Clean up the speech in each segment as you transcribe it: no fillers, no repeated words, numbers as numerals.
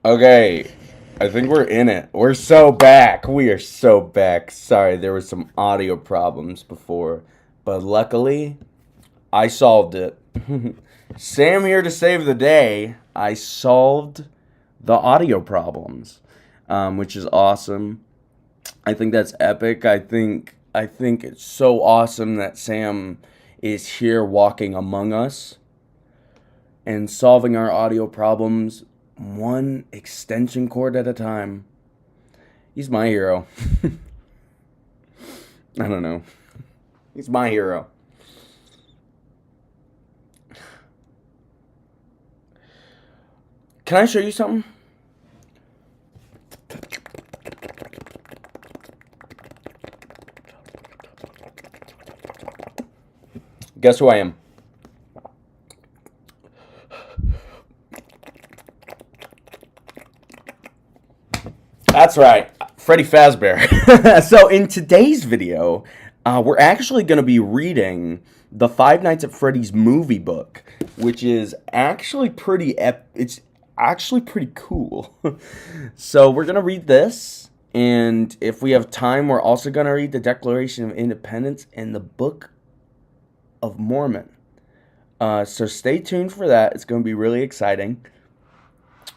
Okay, I think we're in it. We're so back. We are so back. Sorry, there was some audio problems before, but luckily, I solved it. Sam here to save the day. I solved the audio problems, which is awesome. I think that's epic. I think it's so awesome that Sam is here walking among us and solving our audio problems one extension cord at a time. He's my hero. I don't know. He's my hero. Can I show you something? Guess who I am? That's right, Freddy Fazbear. So in today's video, we're actually going to be reading the Five Nights at Freddy's movie book, which is actually it's actually pretty cool. So we're going to read this, and if we have time, we're also going to read the Declaration of Independence and the Book of Mormon. So stay tuned for that. It's going to be really exciting.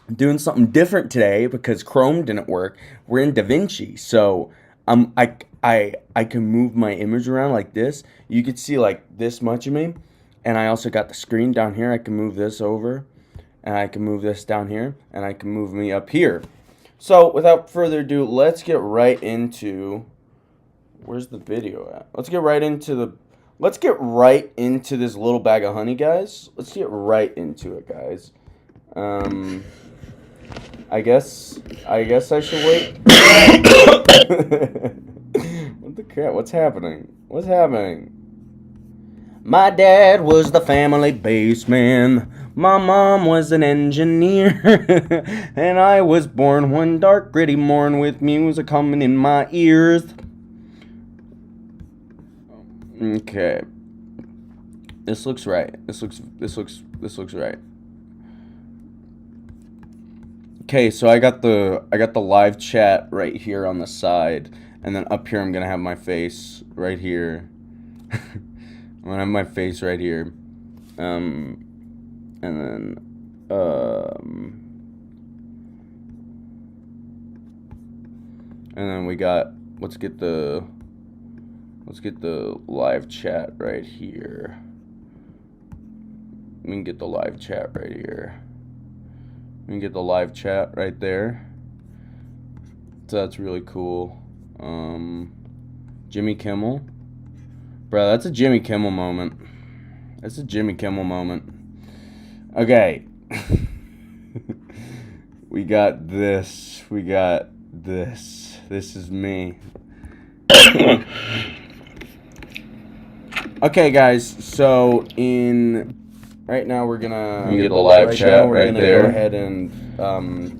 I'm doing something different today because Chrome didn't work. We're in DaVinci, so I can move my image around like this. You can see like this much of me, and I also got the screen down here. I can move this over, and I can move this down here, and I can move me up here. So without further ado, let's get right into, where's the video at? Let's get right into this little bag of honey, guys. Let's get right into it, guys. I guess I should wait. What the crap? What's happening? What's happening? My dad was the family baseman. My mom was an engineer. And I was born one dark, gritty morn with music coming in my ears. Okay. This looks right. This looks right. Okay, so I got the live chat right here on the side, and then up here I'm gonna have my face right here. I'm gonna have my face right here, and then we got let's get the live chat right here. We can get the live chat right here. We can get the live chat right there. So that's really cool. Jimmy Kimmel. Bro, that's a Jimmy Kimmel moment. That's a Jimmy Kimmel moment. Okay. We got this. We got this. This is me. Okay, guys. So right now we're gonna get the live chat right there. Go ahead and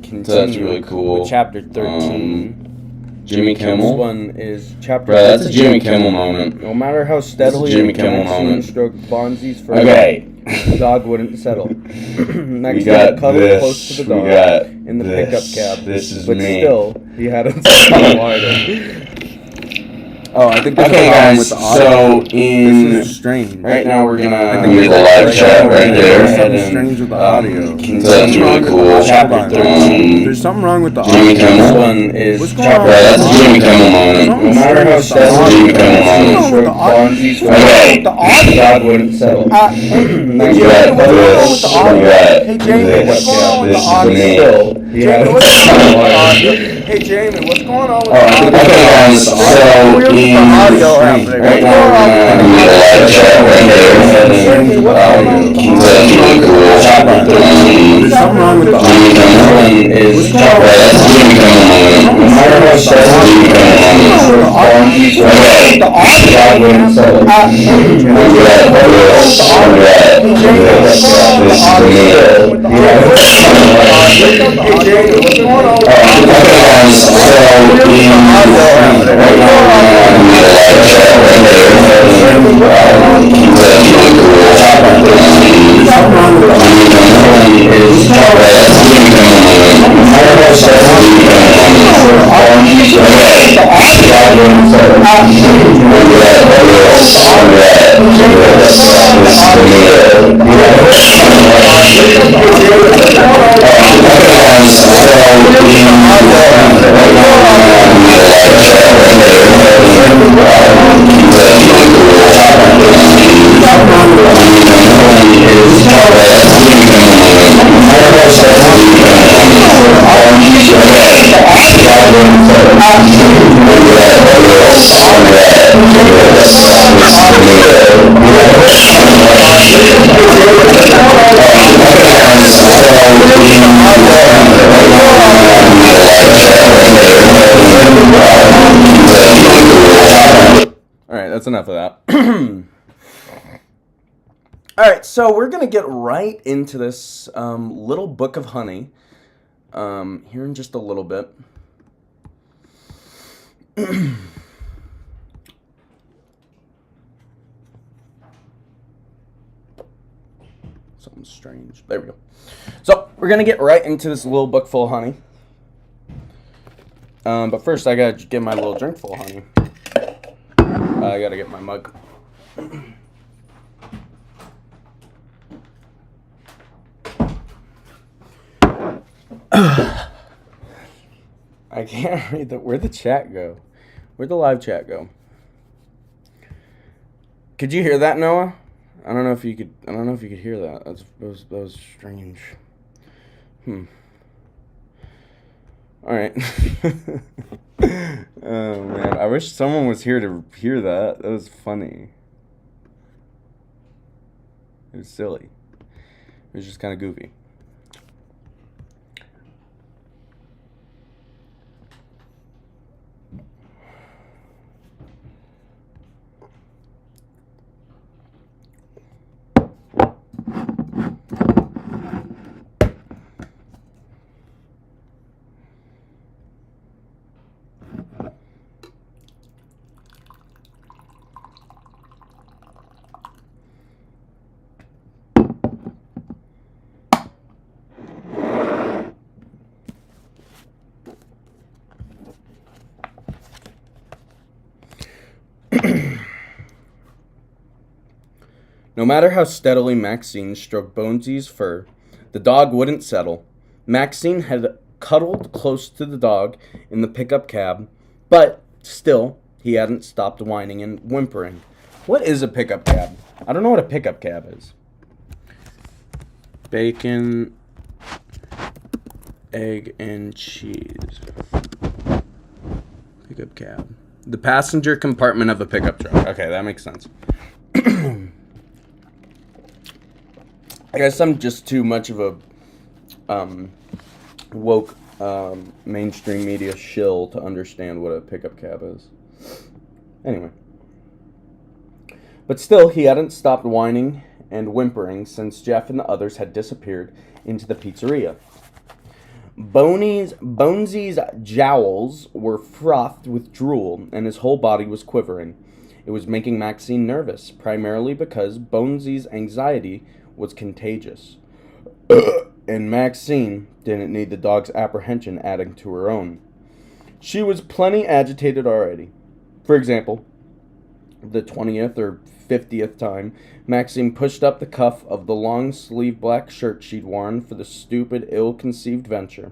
continue. So that's really cool. With chapter 13. Jimmy Kimmel. This one is chapter. Bro, that's a Jimmy Kimmel moment. No matter how steadily Jimmy Kimmel moment. Stroked Bonzi's for okay. The dog wouldn't settle. Next we got cuddled this. Close to the dog we got in the this. pickup cab. This is but me. Still, he had him harder. Oh, I think there's okay, a problem guys. with the audio. So This is strange. right now we're gonna get the live chat right there. There's something strange with the audio. That's really cool. Chapter 13. There's something wrong with the audio. Jimmy Kimmel. This one is What's going on? That's a Jimmy Kimmel moment. No matter how steadily Jimmy Kimmel moment. Bonzi's Okay. the dog wouldn't settle. We got this. We got Hey Jamie, what's going on with the This is audio? me. Still, he had him Hey Jamie, what's going on with the audio? Okay, guys. So right now we're gonna do the live chat right there. That's really cool. Chapter 13. There's something wrong with the Jimmy Kimmel is that's Jimmy Kimmel moment. No matter how that's Jimmy Kimmel moment. Okay. The dog wouldn't settle. We got this. This is me. Okay, guys. So right now we're gonna do the live chat right there. That's really cool. Chapter 13. Jimmy Kimmel is that's Jimmy Kimmel moment. No matter Alright, that's enough of that. Alright, so we're going to get right into this little book of honey here in just a little bit. Something strange. There we go. So, we're going to get right into this little book full of honey. But first, I got to get my little drink full of honey. I got to get my mug. I can't read the. Where'd the chat go? Where'd the live chat go? Could you hear that, Noah? I don't know if you could. I don't know if you could hear that. That was strange. All right. Oh man, I wish someone was here to hear that. That was funny. It was silly. It was just kind of goofy. No matter how steadily Maxine stroked Bonesy's fur, the dog wouldn't settle. Maxine had cuddled close to the dog in the pickup cab, but still, he hadn't stopped whining and whimpering. What is a pickup cab? I don't know what a pickup cab is. Bacon, egg, and cheese. Pickup cab. The passenger compartment of a pickup truck. Okay, that makes sense. I guess I'm just too much of a woke mainstream media shill to understand what a pickup cab is. Anyway. But still, he hadn't stopped whining and whimpering since Jeff and the others had disappeared into the pizzeria. Bonesy's jowls were frothed with drool, and his whole body was quivering. It was making Maxine nervous, primarily because Bonesy's anxiety was contagious. And Maxine didn't need the dog's apprehension adding to her own. She was plenty agitated already. For example, the 20th or 50th time, Maxine pushed up the cuff of the long-sleeved black shirt she'd worn for the stupid, ill-conceived venture.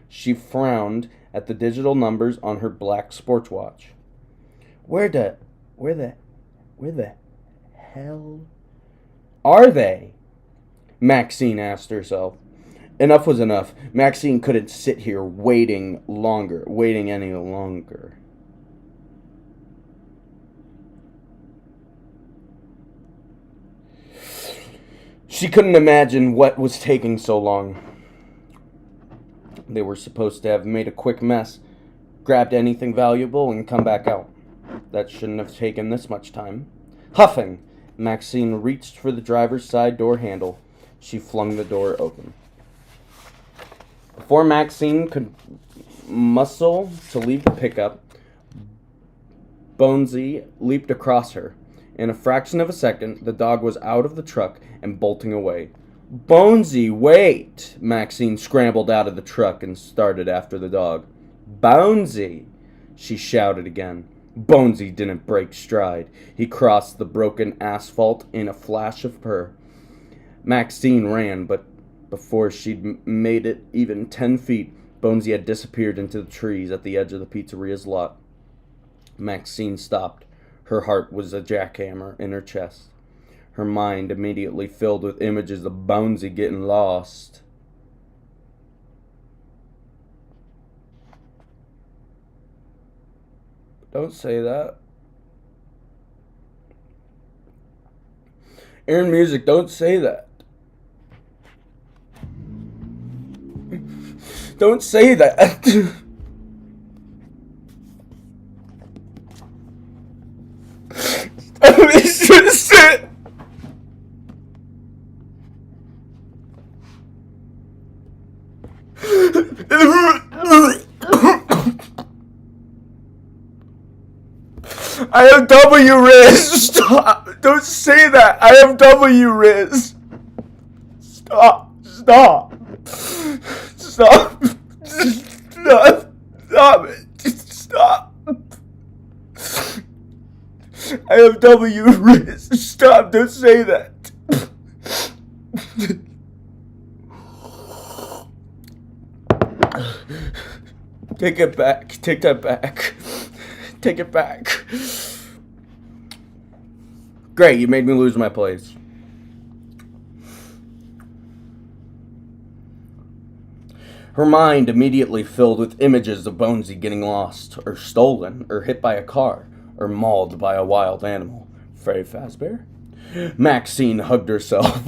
She frowned at the digital numbers on her black sports watch. Where the hell are they? Maxine asked herself. Enough was enough. Maxine couldn't sit here waiting any longer. She couldn't imagine what was taking so long. They were supposed to have made a quick mess, grabbed anything valuable, and come back out. That shouldn't have taken this much time. Huffing, Maxine reached for the driver's side door handle. She flung the door open. Before Maxine could muscle to leave the pickup, Bonesy leaped across her. In a fraction of a second, the dog was out of the truck and bolting away. Bonesy, wait! Maxine scrambled out of the truck and started after the dog. Bonesy! she shouted again. Bonesy didn't break stride. He crossed the broken asphalt in a flash of purr. Maxine ran, but before she'd made it even 10 feet, Bonesy had disappeared into the trees at the edge of the pizzeria's lot. Maxine stopped. Her heart was a jackhammer in her chest. Her mind immediately filled with images of Bonesy getting lost. Don't say that. Aaron Music, don't say that. Don't say that. I have W Riz. Stop. Don't say that. I have W Riz. Stop. Stop. Stop. Stop. Stop it. Stop. I have W Riz. Stop. Don't say that. Take it back. Take that back. Take it back. Great, you made me lose my place. Her mind immediately filled with images of Bonesy getting lost, or stolen, or hit by a car, or mauled by a wild animal. Freddy Fazbear? Maxine hugged herself.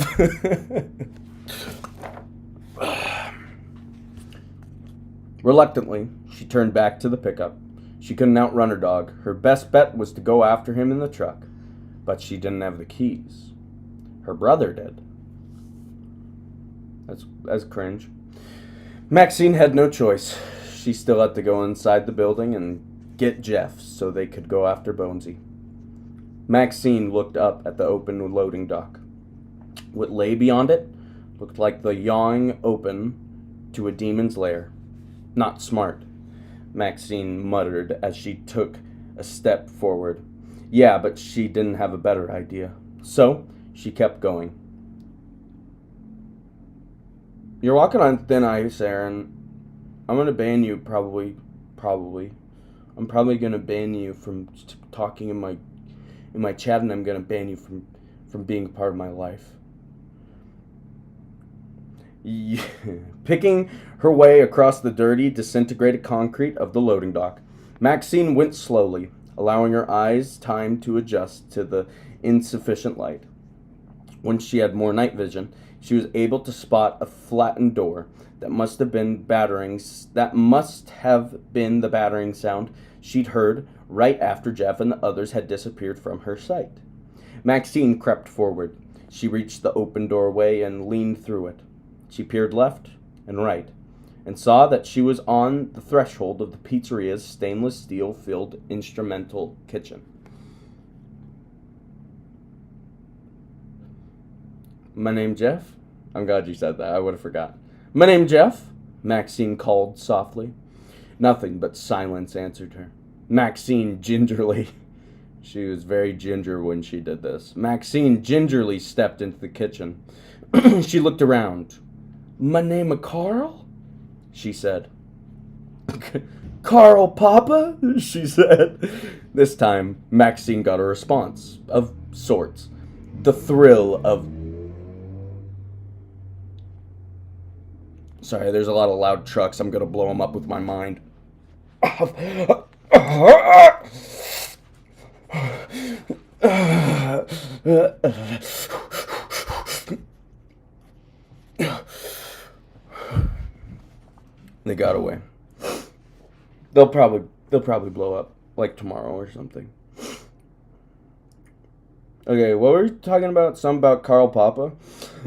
Reluctantly, she turned back to the pickup. She couldn't outrun her dog. Her best bet was to go after him in the truck. But she didn't have the keys. Her brother did. That's cringe. Maxine had no choice. She still had to go inside the building and get Jeff so they could go after Bonesy. Maxine looked up at the open loading dock. What lay beyond it looked like the yawing open to a demon's lair. Not smart, Maxine muttered as she took a step forward. Yeah, but she didn't have a better idea. So, she kept going. You're walking on thin ice, Aaron. I'm going to ban you probably. I'm probably going to ban you from talking in my chat, and I'm going to ban you from being a part of my life. Yeah. Picking her way across the dirty, disintegrated concrete of the loading dock, Maxine went slowly, allowing her eyes time to adjust to the insufficient light. When she had more night vision, she was able to spot a flattened door that must have been the battering sound she'd heard right after Jeff and the others had disappeared from her sight. Maxine crept forward. She reached the open doorway and leaned through it. She peered left and right, and saw that she was on the threshold of the pizzeria's stainless steel-filled instrumental kitchen. My name Jeff? I'm glad you said that. I would have forgot. My name Jeff? Maxine called softly. Nothing but silence answered her. Maxine gingerly... She was very ginger when she did this. Maxine gingerly stepped into the kitchen. She looked around. My name is Carl? She said. Carl Papa? She said. This time, Maxine got a response, of sorts. The thrill of... Sorry, there's a lot of loud trucks. I'm going to blow them up with my mind. They got away. They'll probably blow up like tomorrow or something. Okay, what were we talking about? Something about Carl Papa?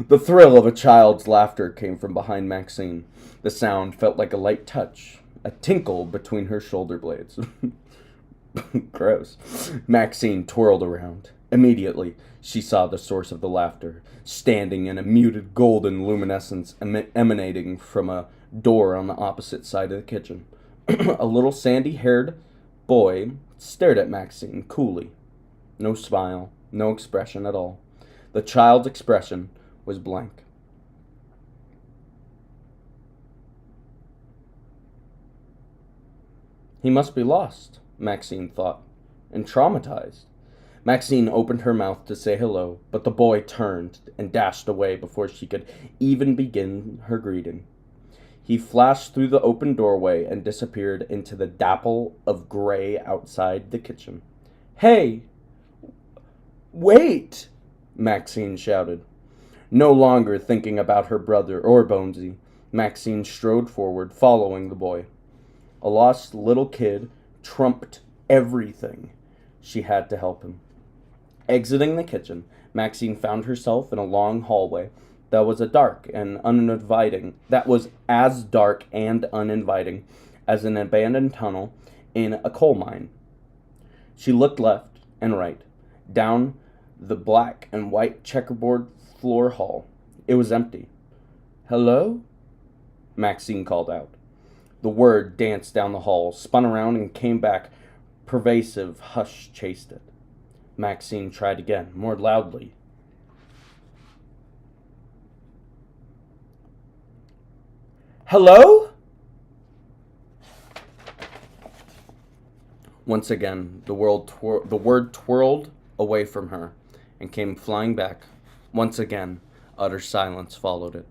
The thrill of a child's laughter came from behind Maxine. The sound felt like a light touch, a tinkle between her shoulder blades. Gross. Maxine twirled around. Immediately, she saw the source of the laughter, standing in a muted golden luminescence emanating from a door on the opposite side of the kitchen. A little sandy-haired Boy stared at Maxine coolly. No smile, no expression at all. The child's expression was blank. He must be lost, Maxine thought, and traumatized. Maxine opened her mouth to say hello, but the boy turned and dashed away before she could even begin her greeting. He flashed through the open doorway and disappeared into the dapple of gray outside the kitchen. "Hey! Wait!" Maxine shouted. No longer thinking about her brother or Bonesy, Maxine strode forward, following the boy. A lost little kid trumped everything. She had to help him. Exiting the kitchen, Maxine found herself in a long hallway that was as dark and uninviting as an abandoned tunnel in a coal mine. She looked left and right, down the black and white checkerboard floor hall. It was empty. "Hello?" Maxine called out. The word danced down the hall, spun around, and came back. Pervasive hush chased it. Maxine tried again, more loudly. "Hello?" Once again, the word twirled away from her and came flying back. Once again, utter silence followed it.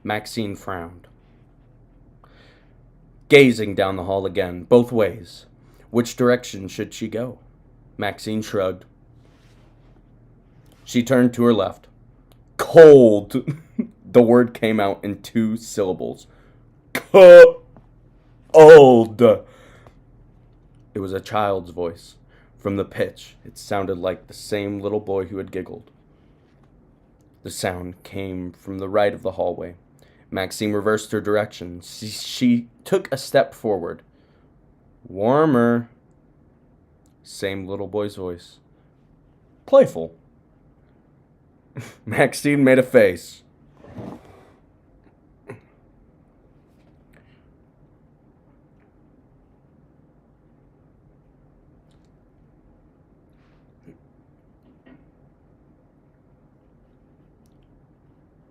Maxine frowned. Gazing down the hall again, both ways. Which direction should she go? Maxine shrugged. She turned to her left. "Cold." The word came out in 2 syllables. "Cold." It was a child's voice. From the pitch, it sounded like the same little boy who had giggled. The sound came from the right of the hallway. Maxine reversed her direction. She took a step forward. "Warmer." Same little boy's voice. "Playful." Maxine made a face.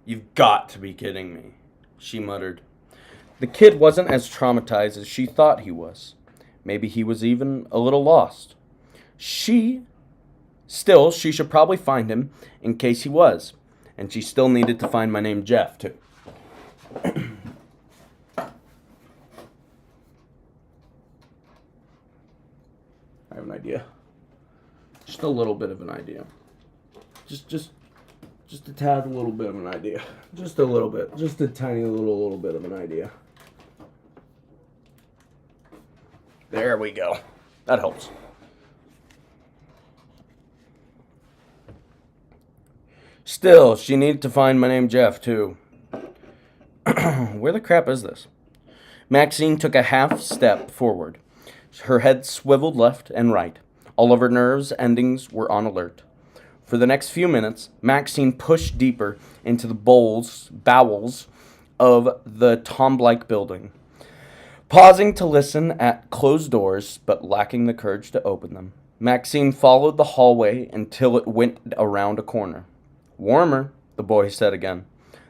"You've got to be kidding me," she muttered. The kid wasn't as traumatized as she thought he was. Maybe he was even a little lost. She should probably find him in case he was. And she still needed to find my name Jeff, too. I have an idea. Just a little bit of an idea. Just a tad little bit of an idea. Just a little bit. Just a tiny little bit of an idea. There we go. That helps. Still, she needed to find my name Jeff, too. Where the crap is this? Maxine took a half step forward. Her head swiveled left and right. All of her nerves endings were on alert. For the next few minutes, Maxine pushed deeper into the bowels of the tomb-like building, pausing to listen at closed doors, but lacking the courage to open them. Maxine followed the hallway until it went around a corner. "Warmer," the boy said again.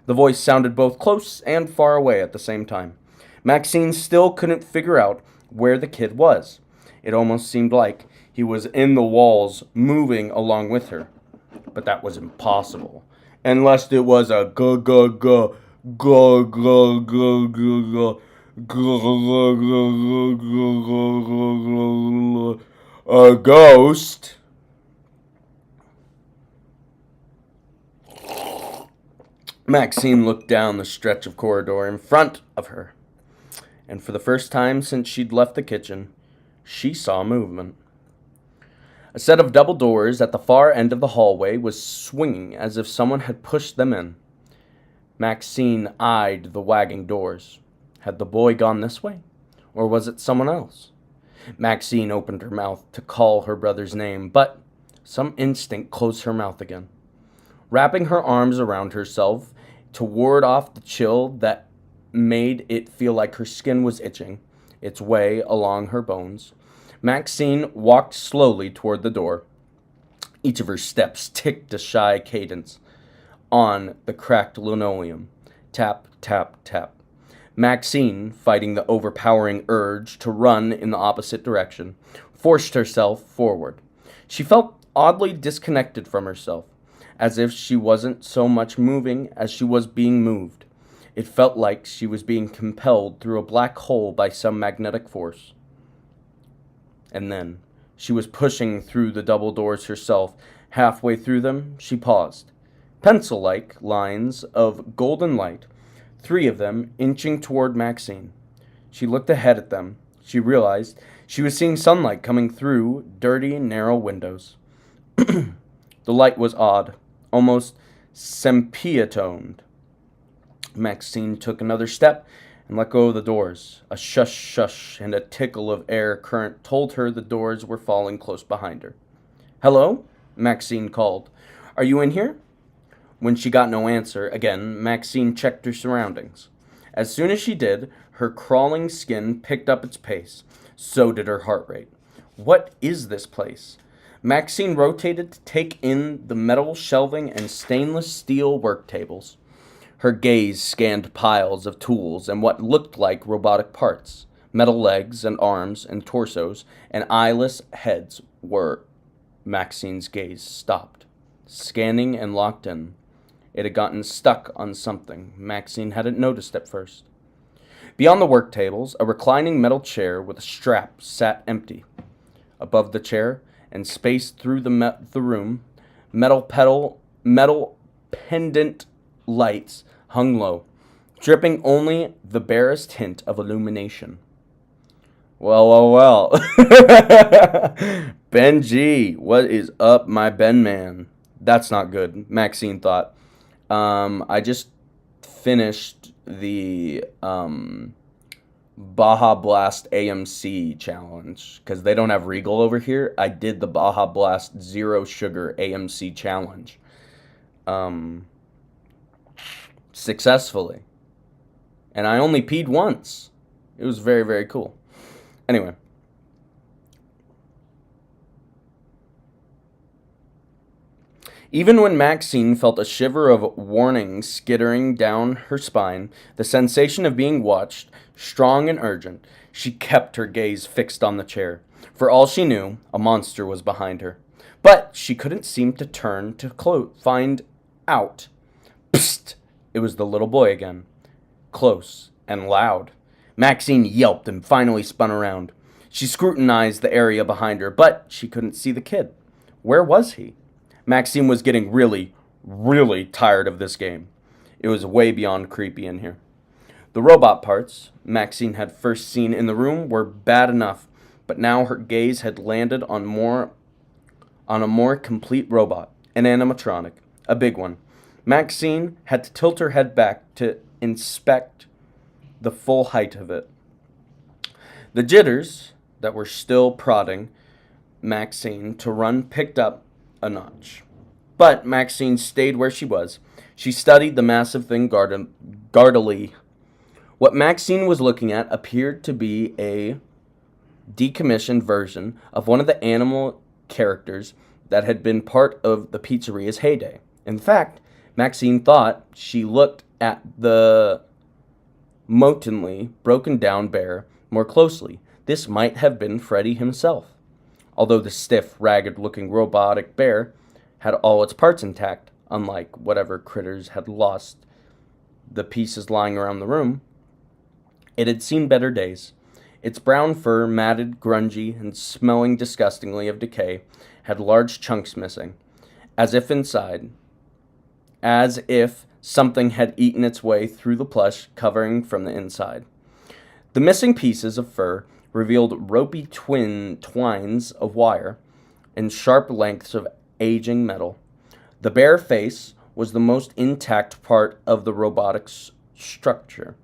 The voice sounded both close and far away at the same time. Maxine still couldn't figure out where the kid was. It almost seemed like he was in the walls, moving along with her. But that was impossible. Unless it was a a ghost. Maxine looked down the stretch of corridor in front of her, and for the first time since she'd left the kitchen, she saw movement. A set of double doors at the far end of the hallway was swinging as if someone had pushed them in. Maxine eyed the wagging doors. Had the boy gone this way? Or was it someone else? Maxine opened her mouth to call her brother's name, but some instinct closed her mouth again. Wrapping her arms around herself to ward off the chill that made it feel like her skin was itching its way along her bones, Maxine walked slowly toward the door. Each of her steps ticked a shy cadence on the cracked linoleum. Tap, tap, tap. Maxine, fighting the overpowering urge to run in the opposite direction, forced herself forward. She felt oddly disconnected from herself, as if she wasn't so much moving as she was being moved. It felt like she was being compelled through a black hole by some magnetic force. And then, she was pushing through the double doors herself. Halfway through them, she paused. Pencil-like lines of golden light, 3 of them inching toward Maxine. She looked ahead at them. She realized she was seeing sunlight coming through dirty, narrow windows. The light was odd, almost sepia-toned. Maxine took another step and let go of the doors. A shush shush and a tickle of air current told her the doors were falling close behind her. "Hello?" Maxine called. "Are you in here?" When she got no answer, again, Maxine checked her surroundings. As soon as she did, her crawling skin picked up its pace. So did her heart rate. What is this place? Maxine rotated to take in the metal shelving and stainless steel work tables. Her gaze scanned piles of tools and what looked like robotic parts. Metal legs and arms and torsos and eyeless heads were. Maxine's gaze stopped, scanning and locked in. It had gotten stuck on something Maxine hadn't noticed at first. Beyond the work tables, a reclining metal chair with a strap sat empty. Above the chair, and spaced through the room, metal pendant lights hung low, dripping only the barest hint of illumination. Well. Benji, what is up, my Ben man? That's not good, Maxine thought. I just finished the Baja Blast AMC challenge because they don't have Regal over here. I did the Baja Blast Zero Sugar AMC challenge successfully, and I only peed once. It was very, very cool. Anyway. Even when Maxine felt a shiver of warning skittering down her spine, the sensation of being watched, strong and urgent, she kept her gaze fixed on the chair. For all she knew, a monster was behind her. But she couldn't seem to turn to find out. Psst! It was the little boy again. Close and loud. Maxine yelped and finally spun around. She scrutinized the area behind her, but she couldn't see the kid. Where was he? Maxine was getting really, really tired of this game. It was way beyond creepy in here. The robot parts Maxine had first seen in the room were bad enough, but now her gaze had landed on a more complete robot, an animatronic, a big one. Maxine had to tilt her head back to inspect the full height of it. The jitters that were still prodding Maxine to run picked up a notch. But Maxine stayed where she was. She studied the massive thing guardedly. What Maxine was looking at appeared to be a decommissioned version of one of the animal characters that had been part of the pizzeria's heyday. In fact, Maxine thought she looked at the motonly broken down bear more closely. This might have been Freddy himself. Although the stiff, ragged-looking robotic bear had all its parts intact, unlike whatever critters had lost the pieces lying around the room, it had seen better days. Its brown fur, matted, grungy, and smelling disgustingly of decay, had large chunks missing, as if something had eaten its way through the plush covering from the inside. The missing pieces of fur revealed ropey twines of wire and sharp lengths of aging metal. The bare face was the most intact part of the robotic's structure.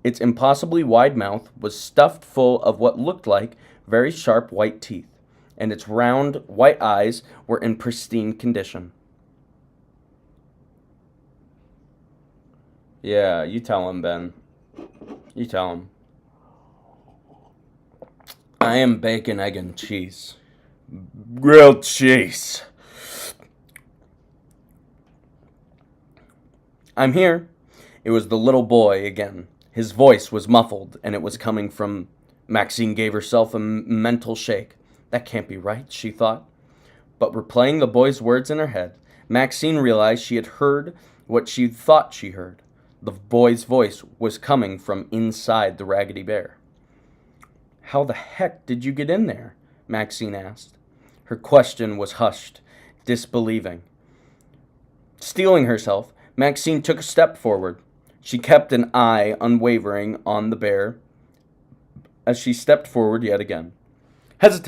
Its impossibly wide mouth was stuffed full of what looked like very sharp white teeth, and its round white eyes were in pristine condition. Yeah, you tell him, Ben. You tell him. I am bacon, egg, and cheese. Grilled cheese. I'm here. It was the little boy again. His voice was muffled, and it was coming from... Maxine gave herself a mental shake. That can't be right, she thought. But replaying the boy's words in her head, Maxine realized she had heard what she thought she heard. The boy's voice was coming from inside the Raggedy Bear. How the heck did you get in there? Maxine asked. Her question was hushed, disbelieving. Steeling herself, Maxine took a step forward. She kept an eye unwavering on the bear as she stepped forward yet again. Hesitating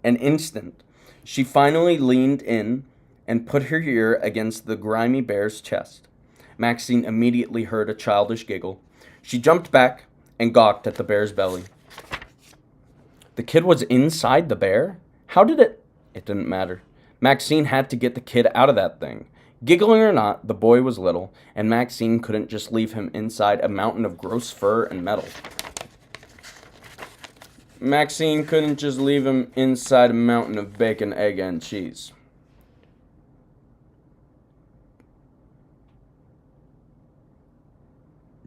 an instant, she finally leaned in and put her ear against the grimy bear's chest. Maxine immediately heard a childish giggle. She jumped back and gawked at the bear's belly. The kid was inside the bear? How did it... It didn't matter. Maxine had to get the kid out of that thing. Giggling or not, the boy was little, and Maxine couldn't just leave him inside a mountain of gross fur and metal. Maxine couldn't just leave him inside a mountain of bacon, egg, and cheese.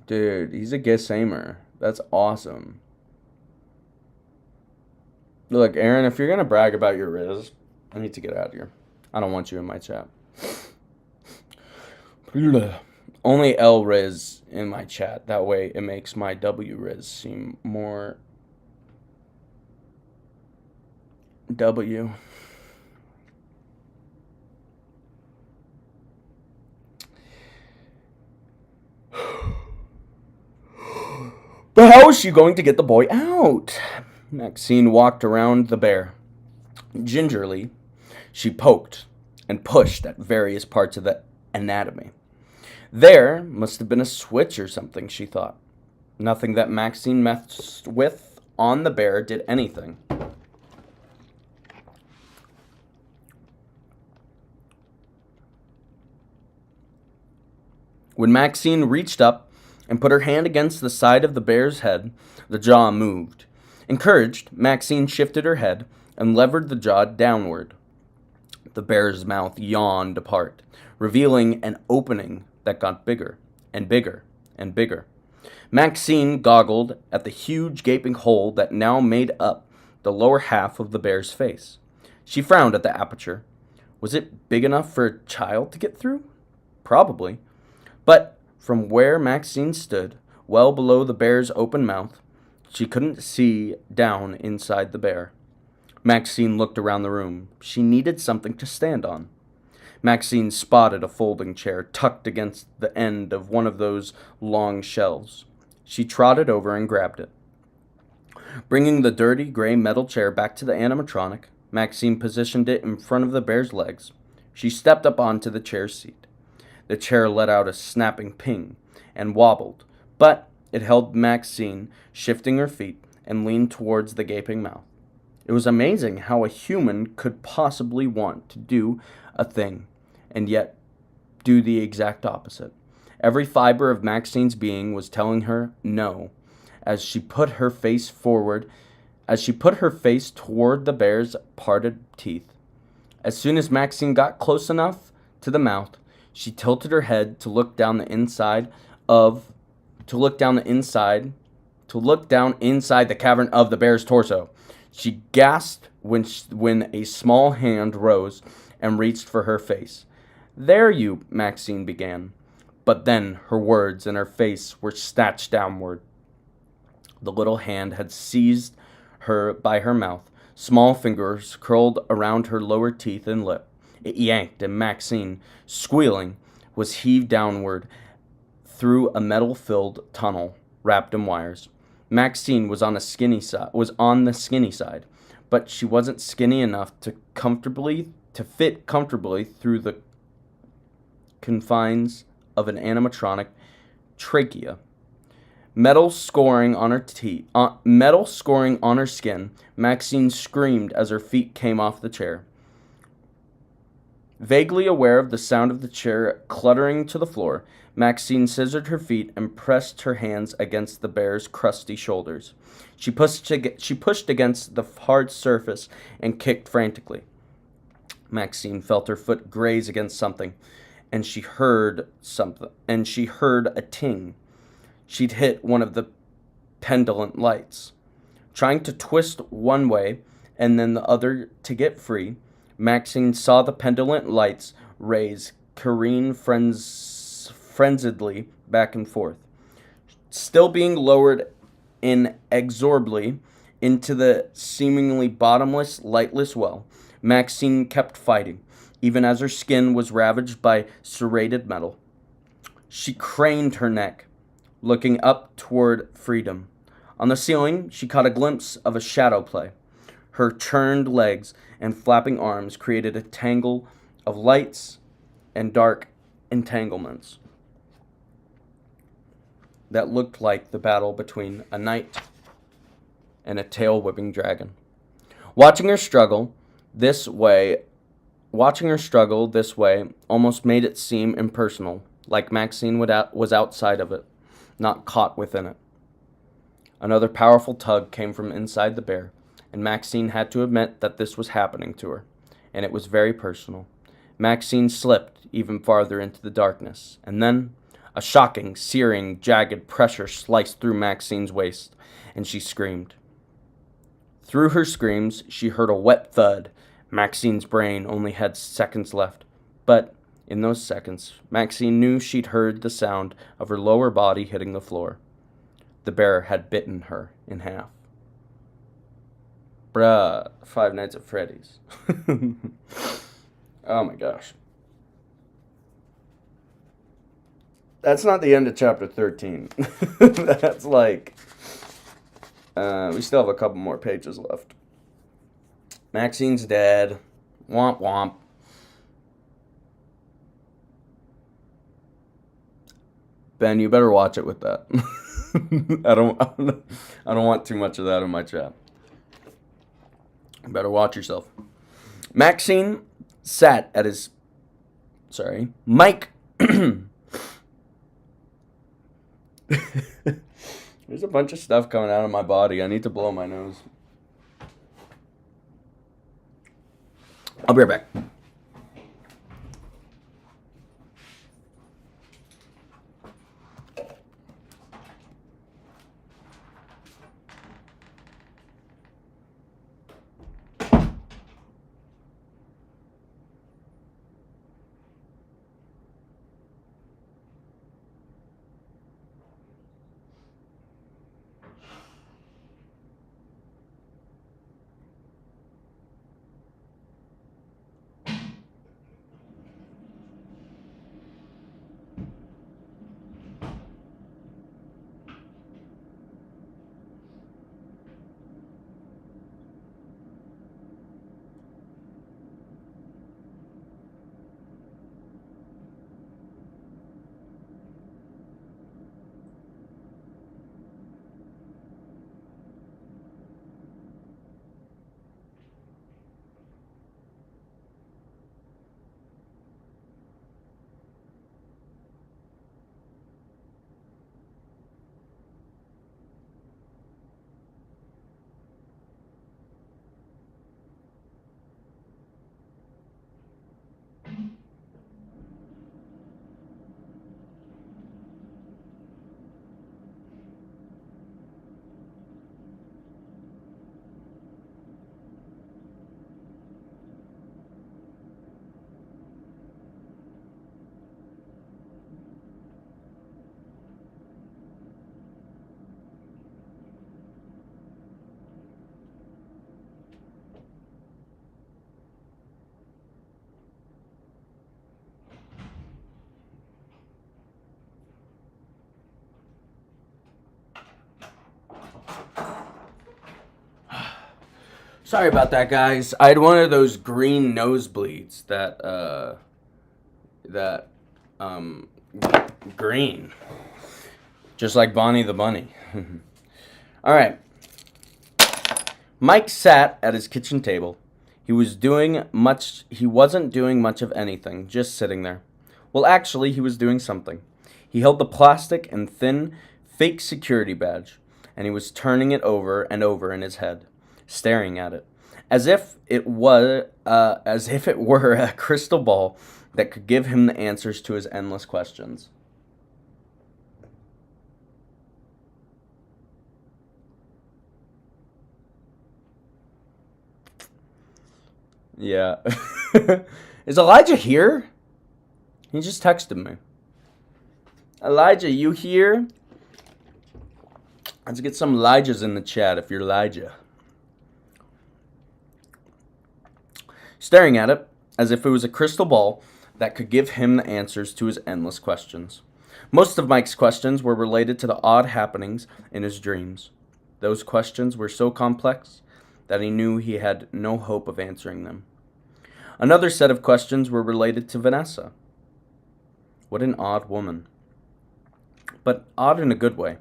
Dude, he's a Gissamer. That's awesome. Look, Aaron, if you're going to brag about your Riz, I need to get out of here. I don't want you in my chat. Only L Riz in my chat. That way it makes my W Riz seem more W. But how is she going to get the boy out? Maxine walked around the bear. Gingerly, she poked and pushed at various parts of the anatomy. There must have been a switch or something, she thought. Nothing that Maxine messed with on the bear did anything. When Maxine reached up and put her hand against the side of the bear's head, the jaw moved. Encouraged, Maxine shifted her head and levered the jaw downward. The bear's mouth yawned apart, revealing an opening that got bigger and bigger and bigger. Maxine goggled at the huge gaping hole that now made up the lower half of the bear's face. She frowned at the aperture. Was it big enough for a child to get through? Probably. But from where Maxine stood, well below the bear's open mouth, she couldn't see down inside the bear. Maxine looked around the room. She needed something to stand on. Maxine spotted a folding chair tucked against the end of one of those long shelves. She trotted over and grabbed it. Bringing the dirty gray metal chair back to the animatronic, Maxine positioned it in front of the bear's legs. She stepped up onto the chair's seat. The chair let out a snapping ping and wobbled, but it held Maxine, shifting her feet, and leaned towards the gaping mouth. It was amazing how a human could possibly want to do a thing, and yet do the exact opposite. Every fiber of Maxine's being was telling her no, as she put her face toward the bear's parted teeth. As soon as Maxine got close enough to the mouth, she tilted her head to look down inside the cavern of the bear's torso. She gasped when a small hand rose and reached for her face. "There you," Maxine began. But then her words and her face were snatched downward. The little hand had seized her by her mouth. Small fingers curled around her lower teeth and lip. It yanked, and Maxine, squealing, was heaved downward through a metal-filled tunnel wrapped in wires. Maxine was on the skinny side, but she wasn't skinny enough to fit comfortably through the confines of an animatronic trachea. Metal scoring on her skin, Maxine screamed as her feet came off the chair. Vaguely aware of the sound of the chair cluttering to the floor, Maxine scissored her feet and pressed her hands against the bear's crusty shoulders. She pushed against the hard surface and kicked frantically. Maxine felt her foot graze against something, and she heard a ting. She'd hit one of the pendulent lights. Trying to twist one way and then the other to get free, Maxine saw the pendulent lights rays careen frenziedly back and forth. Still being lowered inexorably into the seemingly bottomless, lightless well, Maxine kept fighting, even as her skin was ravaged by serrated metal. She craned her neck, looking up toward freedom. On the ceiling, she caught a glimpse of a shadow play. Her churned legs and flapping arms created a tangle of lights and dark entanglements that looked like the battle between a knight and a tail-whipping dragon. Watching her struggle this way almost made it seem impersonal, like Maxine was outside of it, not caught within it. Another powerful tug came from inside the bear, and Maxine had to admit that this was happening to her, and it was very personal. Maxine slipped even farther into the darkness, and then a shocking, searing, jagged pressure sliced through Maxine's waist, and she screamed. Through her screams, she heard a wet thud. Maxine's brain only had seconds left, but in those seconds, Maxine knew she'd heard the sound of her lower body hitting the floor. The bear had bitten her in half. Bruh, Five Nights at Freddy's. Oh my gosh. That's not the end of chapter 13. That's like... we still have a couple more pages left. Maxine's dead. Womp womp. Ben, you better watch it with that. I don't want too much of that in my chat. You better watch yourself. Maxine sat at his... Mike... There's a bunch of stuff coming out of my body. I need to blow my nose. I'll be right back. Sorry about that, guys. I had one of those green nosebleeds green. Just like Bonnie the Bunny. All right. Mike sat at his kitchen table. He wasn't doing much of anything, just sitting there. Well, actually, he was doing something. He held the plastic and thin, fake security badge, and he was turning it over and over in his head, staring at it, as if it were a crystal ball that could give him the answers to his endless questions. Yeah. Is Elijah here? He just texted me. Elijah, you here? Let's get some Elijahs in the chat if you're Elijah. Staring at it as if it was a crystal ball that could give him the answers to his endless questions. Most of Mike's questions were related to the odd happenings in his dreams. Those questions were so complex that he knew he had no hope of answering them. Another set of questions were related to Vanessa. What an odd woman. But odd in a good way.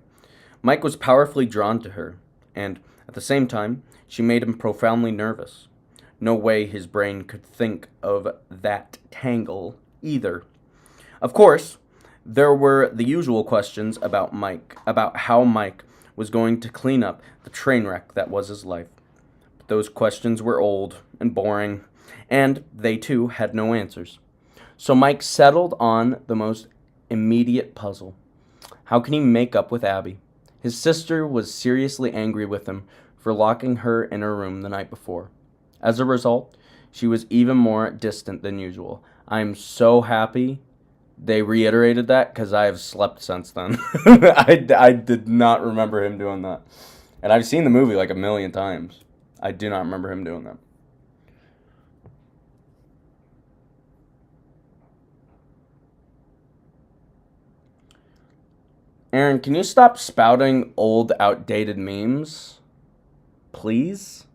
Mike was powerfully drawn to her, and at the same time, she made him profoundly nervous. No way his brain could think of that tangle either. Of course, there were the usual questions about how Mike was going to clean up the train wreck that was his life. But those questions were old and boring, and they too had no answers. So Mike settled on the most immediate puzzle. How can he make up with Abby? His sister was seriously angry with him for locking her in her room the night before. As a result, she was even more distant than usual. I'm so happy they reiterated that because I have slept since then. I did not remember him doing that. And I've seen the movie like a million times. I do not remember him doing that. Aaron, can you stop spouting old, outdated memes? Please?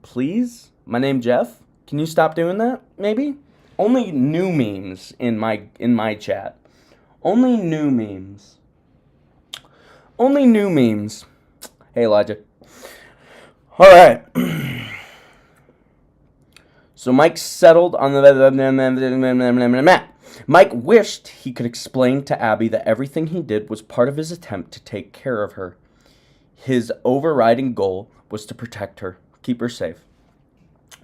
Please? My name Jeff? Can you stop doing that, maybe? Only new memes in my chat. Only new memes. Only new memes. Hey, Elijah. Alright. So Mike settled on the... Mike wished he could explain to Abby that everything he did was part of his attempt to take care of her. His overriding goal was to protect her, keep her safe.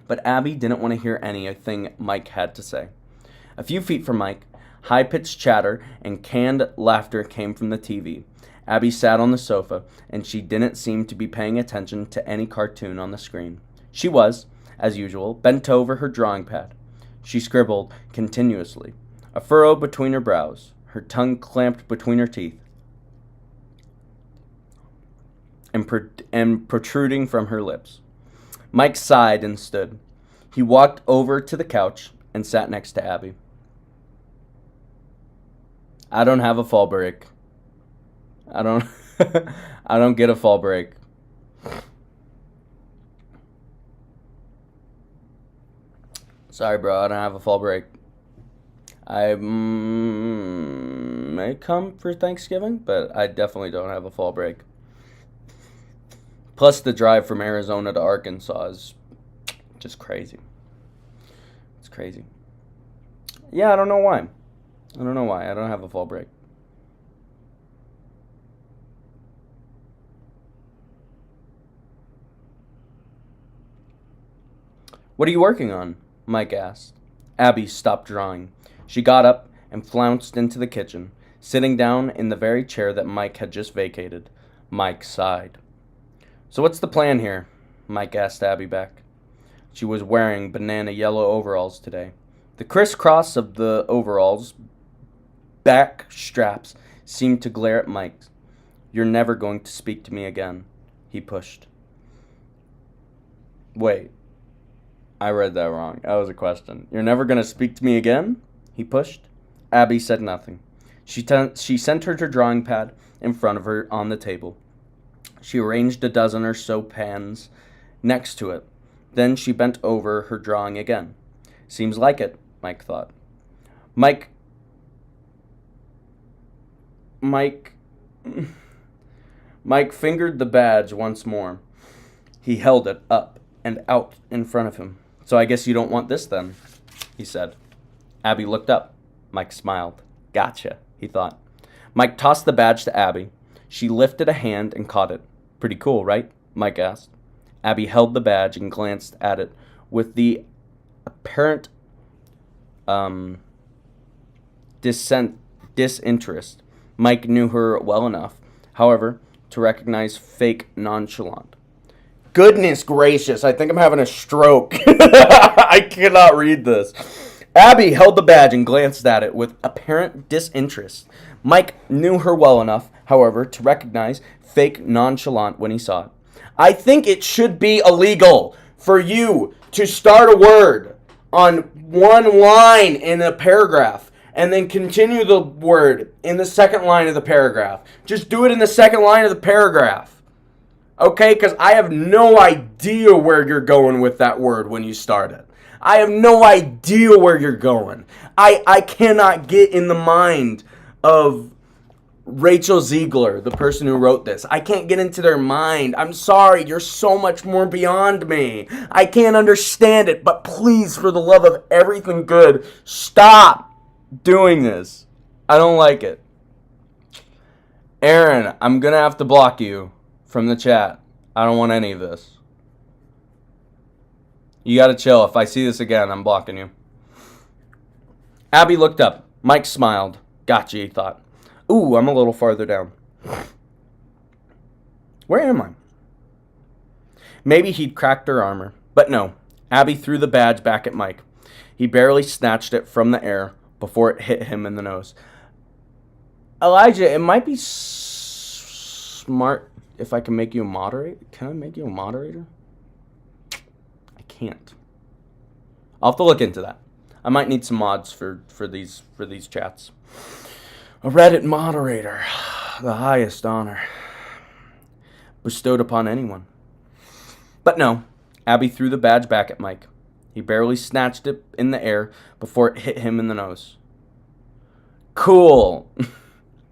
But Abby didn't want to hear anything Mike had to say. A few feet from Mike, high-pitched chatter and canned laughter came from the TV. Abby sat on the sofa, and she didn't seem to be paying attention to any cartoon on the screen. She was, as usual, bent over her drawing pad. She scribbled continuously, a furrow between her brows, her tongue clamped between her teeth, and protruding from her lips. Mike sighed and stood. He walked over to the couch and sat next to Abby. I don't have a fall break. I don't get a fall break. Sorry, bro, I don't have a fall break. I may come for Thanksgiving, but I definitely don't have a fall break. Plus, the drive from Arizona to Arkansas is just crazy. It's crazy. Yeah, I don't know why. I don't have a fall break. What are you working on? Mike asked. Abby stopped drawing. She got up and flounced into the kitchen, sitting down in the very chair that Mike had just vacated. Mike sighed. So what's the plan here? Mike asked Abby back. She was wearing banana yellow overalls today. The crisscross of the overalls' back straps seemed to glare at Mike. You're never going to speak to me again, he pushed. Wait. I read that wrong. That was a question. You're never going to speak to me again? He pushed. Abby said nothing. She centered her drawing pad in front of her on the table. She arranged a dozen or so pans next to it. Then she bent over her drawing again. Seems like it, Mike thought. Mike fingered the badge once more. He held it up and out in front of him. So I guess you don't want this then, he said. Abby looked up. Mike smiled. Gotcha, he thought. Mike tossed the badge to Abby. She lifted a hand and caught it. Pretty cool, right? Mike asked. Abby held the badge and glanced at it with the apparent disinterest. Mike knew her well enough, however, to recognize fake nonchalant. Goodness gracious, I think I'm having a stroke. I cannot read this. Abby held the badge and glanced at it with apparent disinterest. Mike knew her well enough, however, to recognize fake nonchalant when he saw it. I think it should be illegal for you to start a word on one line in a paragraph and then continue the word in the second line of the paragraph. Just do it in the second line of the paragraph. Okay? Because I have no idea where you're going with that word when you start it. I have no idea where you're going. I cannot get in the mind of Rachel Ziegler, the person who wrote this. I can't get into their mind. I'm sorry, you're so much more beyond me. I can't understand it, but please, for the love of everything good, stop doing this. I don't like it. Aaron, I'm going to have to block you from the chat. I don't want any of this. You got to chill. If I see this again, I'm blocking you. Abby looked up. Mike smiled. Gotcha, he thought. Ooh, I'm a little farther down. Where am I? Maybe he'd cracked her armor. But no. Abby threw the badge back at Mike. He barely snatched it from the air before it hit him in the nose. Elijah, it might be smart if I can make you a moderator. Can I make you a moderator? I can't. I'll have to look into that. I might need some mods for these chats. A Reddit moderator, the highest honor bestowed upon anyone. But no, Abby threw the badge back at Mike. He barely snatched it in the air before it hit him in the nose. Cool.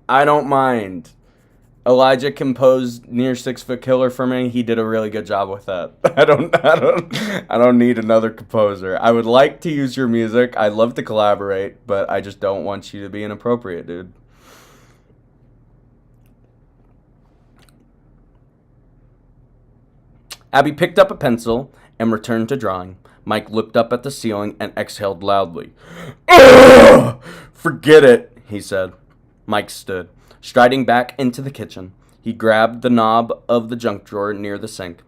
I don't mind. Elijah composed Near 6 Foot Killer for me. He did a really good job with that. I don't need another composer. I would like to use your music. I'd love to collaborate, but I just don't want you to be inappropriate, dude. Abby picked up a pencil and returned to drawing. Mike looked up at the ceiling and exhaled loudly. Ugh! Forget it, he said. Mike stood. Striding back into the kitchen, he grabbed the knob of the junk drawer near the sink.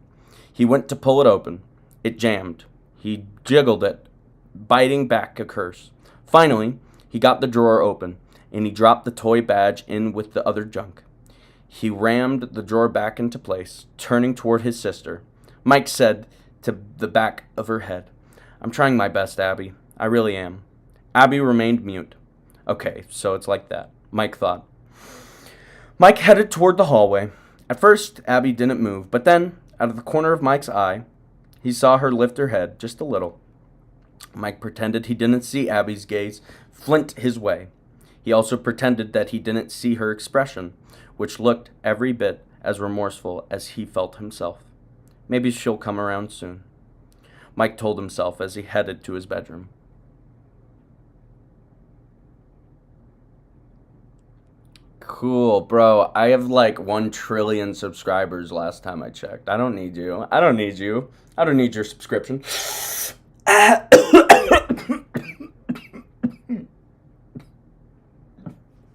He went to pull it open. It jammed. He jiggled it, biting back a curse. Finally, he got the drawer open, and he dropped the toy badge in with the other junk. He rammed the drawer back into place, turning toward his sister. Mike said to the back of her head, I'm trying my best, Abby. I really am. Abby remained mute. Okay, so it's like that, Mike thought. Mike headed toward the hallway. At first, Abby didn't move, but then, out of the corner of Mike's eye, he saw her lift her head just a little. Mike pretended he didn't see Abby's gaze flint his way. He also pretended that he didn't see her expression, which looked every bit as remorseful as he felt himself. Maybe she'll come around soon, Mike told himself as he headed to his bedroom. Cool, bro. I have like 1 trillion subscribers last time I checked. I don't need you. I don't need you. I don't need your subscription. I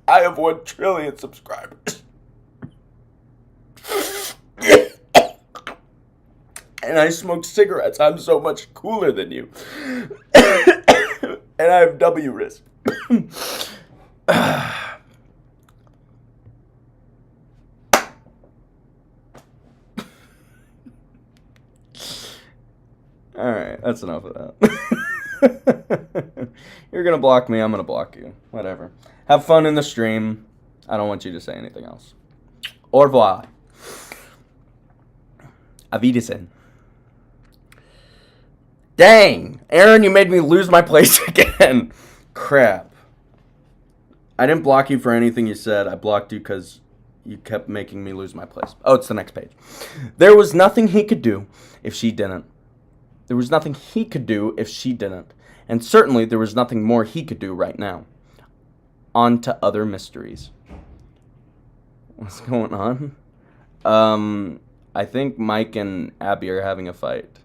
have 1 trillion subscribers. And I smoke cigarettes. I'm so much cooler than you. And I have W wrist. Alright, that's enough of that. You're gonna block me, I'm gonna block you. Whatever. Have fun in the stream. I don't want you to say anything else. Au revoir. Auf Wiedersehen. Dang! Aaron, you made me lose my place again. Crap. I didn't block you for anything you said. I blocked you because you kept making me lose my place. Oh, it's the next page. There was nothing he could do if she didn't. There was nothing he could do if she didn't. And certainly there was nothing more he could do right now. On to other mysteries. What's going on? I think Mike and Abby are having a fight.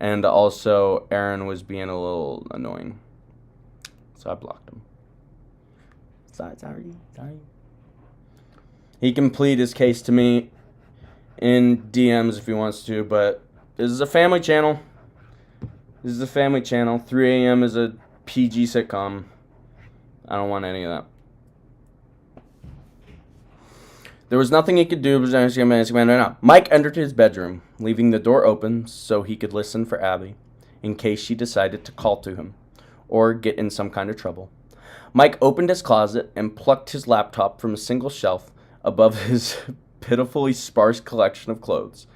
And also, Aaron was being a little annoying. So I blocked him. Sorry. He can plead his case to me in DMs if he wants to, but this is a family channel. 3 a.m. is a PG sitcom. I don't want any of that. There was nothing he could do. Mike entered his bedroom, leaving the door open so he could listen for Abby, in case she decided to call to him, or get in some kind of trouble. Mike opened his closet and plucked his laptop from a single shelf above his pitifully sparse collection of clothes.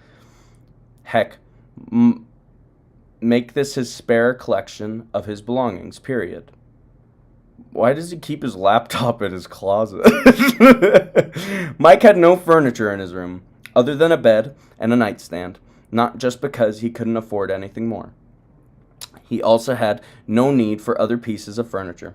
Heck, make this his spare collection of his belongings, period. Why does he keep his laptop in his closet? Mike had no furniture in his room, other than a bed and a nightstand, not just because he couldn't afford anything more. He also had no need for other pieces of furniture.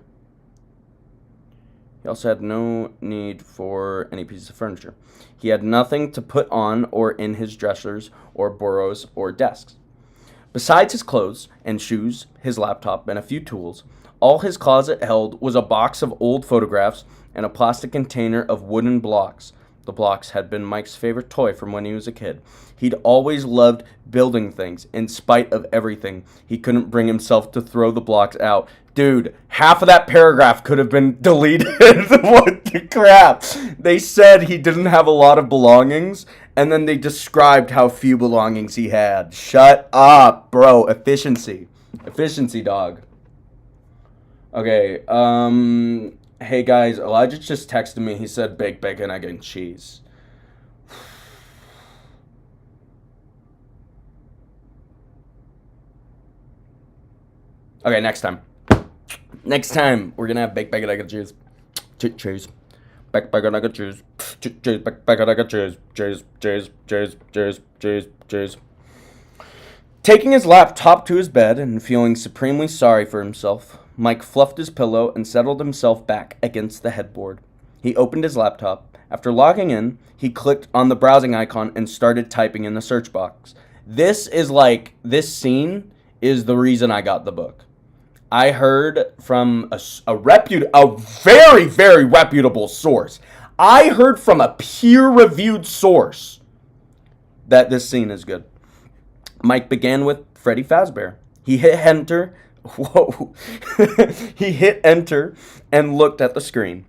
He had nothing to put on or in his dressers or bureaus or desks. Besides his clothes and shoes, his laptop, and a few tools, all his closet held was a box of old photographs and a plastic container of wooden blocks. The blocks had been Mike's favorite toy from when he was a kid. He'd always loved building things, in spite of everything. He couldn't bring himself to throw the blocks out. Dude, half of that paragraph could have been deleted. What the crap? They said he didn't have a lot of belongings, and then they described how few belongings he had. Shut up, bro. Efficiency, dog. Okay, hey guys, Elijah just texted me. He said baked bacon, egg, and cheese. Okay, next time. We're gonna have baked bacon, egg, and cheese. Cheese. Baked bacon, egg, and cheese. Cheese. Baked bacon, egg, and cheese. Cheese. Taking his laptop to his bed and feeling supremely sorry for himself, Mike fluffed his pillow and settled himself back against the headboard. He opened his laptop. After logging in, he clicked on the browsing icon and started typing in the search box. This scene is the reason I got the book. I heard from a very, very reputable source. I heard from a peer-reviewed source that this scene is good. Mike began with Freddy Fazbear. He hit enter. Whoa. He hit enter and looked at the screen.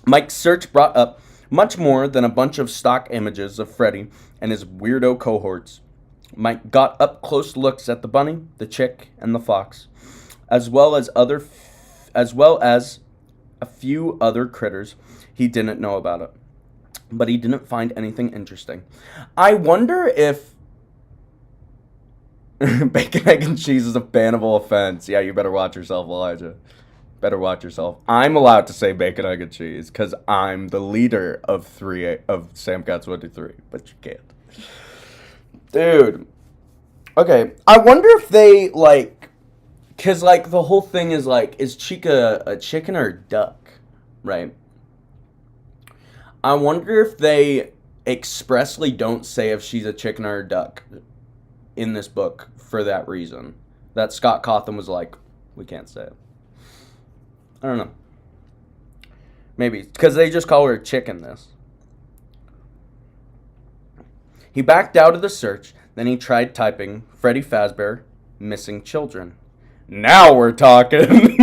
Mike's search brought up much more than a bunch of stock images of Freddy and his weirdo cohorts. Mike got up close looks at the bunny, the chick, and the fox, as well as a few other critters he didn't know about it. But he didn't find anything interesting. I wonder if bacon, egg, and cheese is a bannable offense. Yeah, you better watch yourself, Elijah. Better watch yourself. I'm allowed to say bacon, egg, and cheese because I'm the leader of Samcats 123, but you can't. Dude. Okay, I wonder if they, because, the whole thing is, is Chica a chicken or a duck, right? I wonder if they expressly don't say if she's a chicken or a duck in this book for that reason. That Scott Cawthon was like, we can't say it. I don't know. Maybe. Because they just call her a chick in this. He backed out of the search. Then he tried typing Freddy Fazbear, missing children. Now we're talking,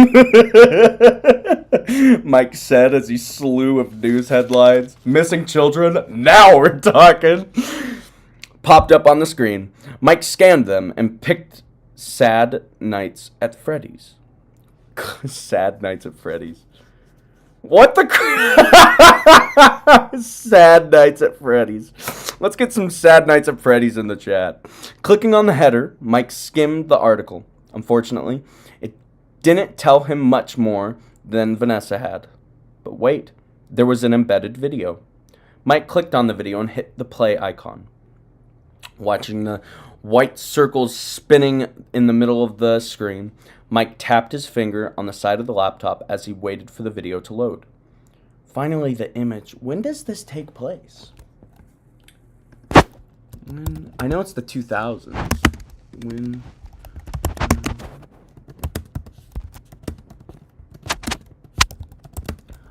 Mike said as he slew of news headlines. Missing children? Now we're talking. Popped up on the screen. Mike scanned them and picked Sad Nights at Freddy's. Sad Nights at Freddy's. What the Sad Nights at Freddy's. Let's get some Sad Nights at Freddy's in the chat. Clicking on the header, Mike skimmed the article. Unfortunately, it didn't tell him much more than Vanessa had. But wait, there was an embedded video. Mike clicked on the video and hit the play icon. Watching the white circles spinning in the middle of the screen, Mike tapped his finger on the side of the laptop as he waited for the video to load. Finally, the image. When does this take place? I know it's the 2000s. When?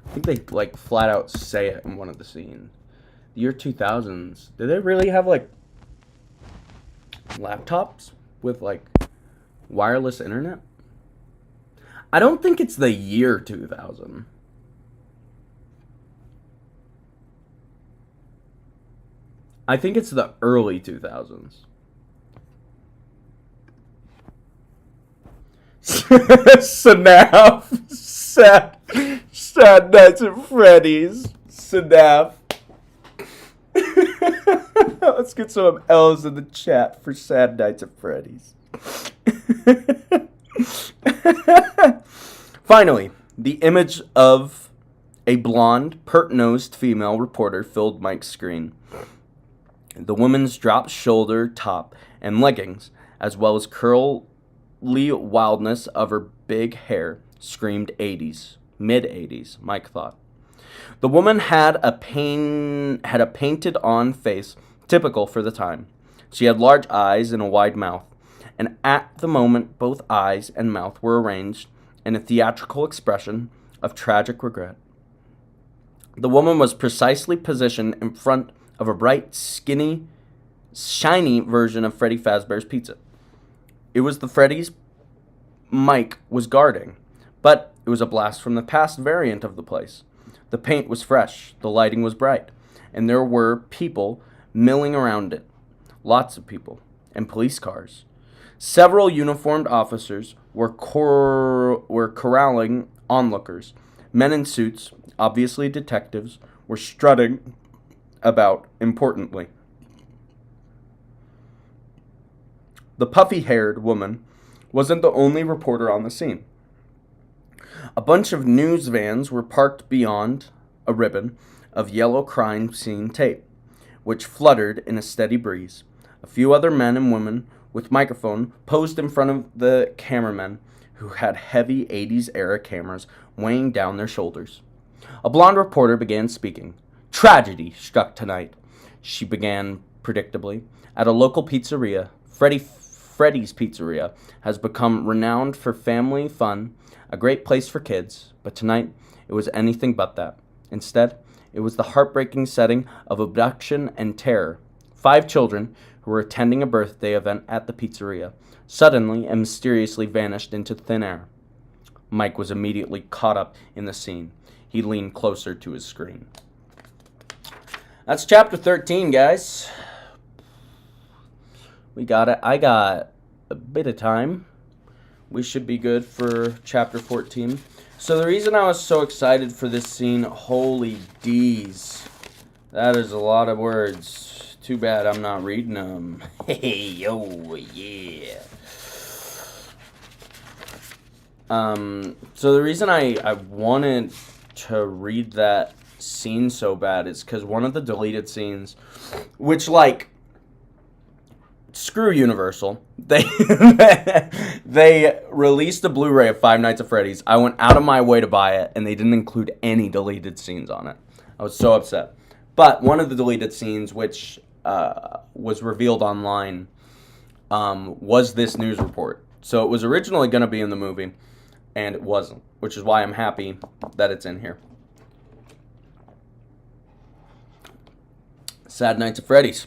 I think they like flat out say it in one of the scenes. The year 2000s. Did they really have like laptops with like wireless internet? I don't think it's the year 2000. I think it's the early 2000s. Snap. Sad Nights at Freddy's. Snap. Let's get some L's in the chat for Sad Nights at Freddy's. Finally, the image of a blonde, pert-nosed female reporter filled Mike's screen. The woman's dropped shoulder top and leggings, as well as curly wildness of her big hair, screamed 80s, mid-80s, Mike thought. The woman had a painted-on face, typical for the time. She had large eyes and a wide mouth, and at the moment both eyes and mouth were arranged in a theatrical expression of tragic regret. The woman was precisely positioned in front of a bright, skinny, shiny version of Freddy Fazbear's Pizza. It was the Freddy's Mike was guarding, but it was a blast from the past variant of the place. The paint was fresh, the lighting was bright, and there were people milling around it. Lots of people, and police cars. Several uniformed officers were corralling onlookers. Men in suits, obviously detectives, were strutting about importantly. The puffy-haired woman wasn't the only reporter on the scene. A bunch of news vans were parked beyond a ribbon of yellow crime scene tape, which fluttered in a steady breeze. A few other men and women with microphone posed in front of the cameramen who had heavy 80s-era cameras weighing down their shoulders. A blonde reporter began speaking. Tragedy struck tonight, she began predictably. At a local pizzeria, Freddy's Pizzeria has become renowned for family fun, a great place for kids, but tonight it was anything but that. Instead, it was the heartbreaking setting of abduction and terror. 5 children who were attending a birthday event at the pizzeria suddenly and mysteriously vanished into thin air. Mike was immediately caught up in the scene. He leaned closer to his screen. That's chapter 13, guys. We got it. I got a bit of time. We should be good for chapter 14. So the reason I was so excited for this scene, holy D's. That is a lot of words. Too bad I'm not reading them. Hey, yo, yeah. So the reason I wanted to read that scene so bad is because one of the deleted scenes, which, like, screw Universal, they released a Blu-ray of Five Nights at Freddy's. I went out of my way to buy it, and they didn't include any deleted scenes on it. I was so upset. But one of the deleted scenes, which was revealed online, was this news report. So it was originally going to be in the movie, and it wasn't, which is why I'm happy that it's in here. Sad Nights at Freddy's.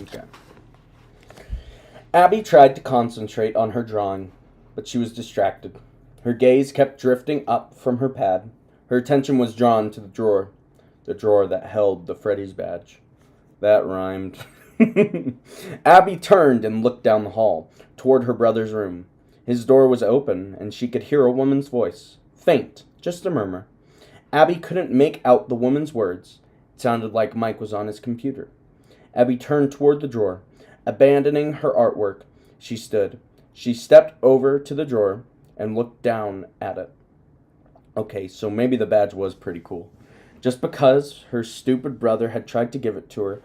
Okay. Abby tried to concentrate on her drawing, but she was distracted. Her gaze kept drifting up from her pad. Her attention was drawn to the drawer that held the Freddy's badge. That rhymed. Abby turned and looked down the hall, toward her brother's room. His door was open, and she could hear a woman's voice. Faint, just a murmur. Abby couldn't make out the woman's words. It sounded like Mike was on his computer. Abby turned toward the drawer. Abandoning her artwork, she stood. She stepped over to the drawer and looked down at it. Okay, so maybe the badge was pretty cool. Just because her stupid brother had tried to give it to her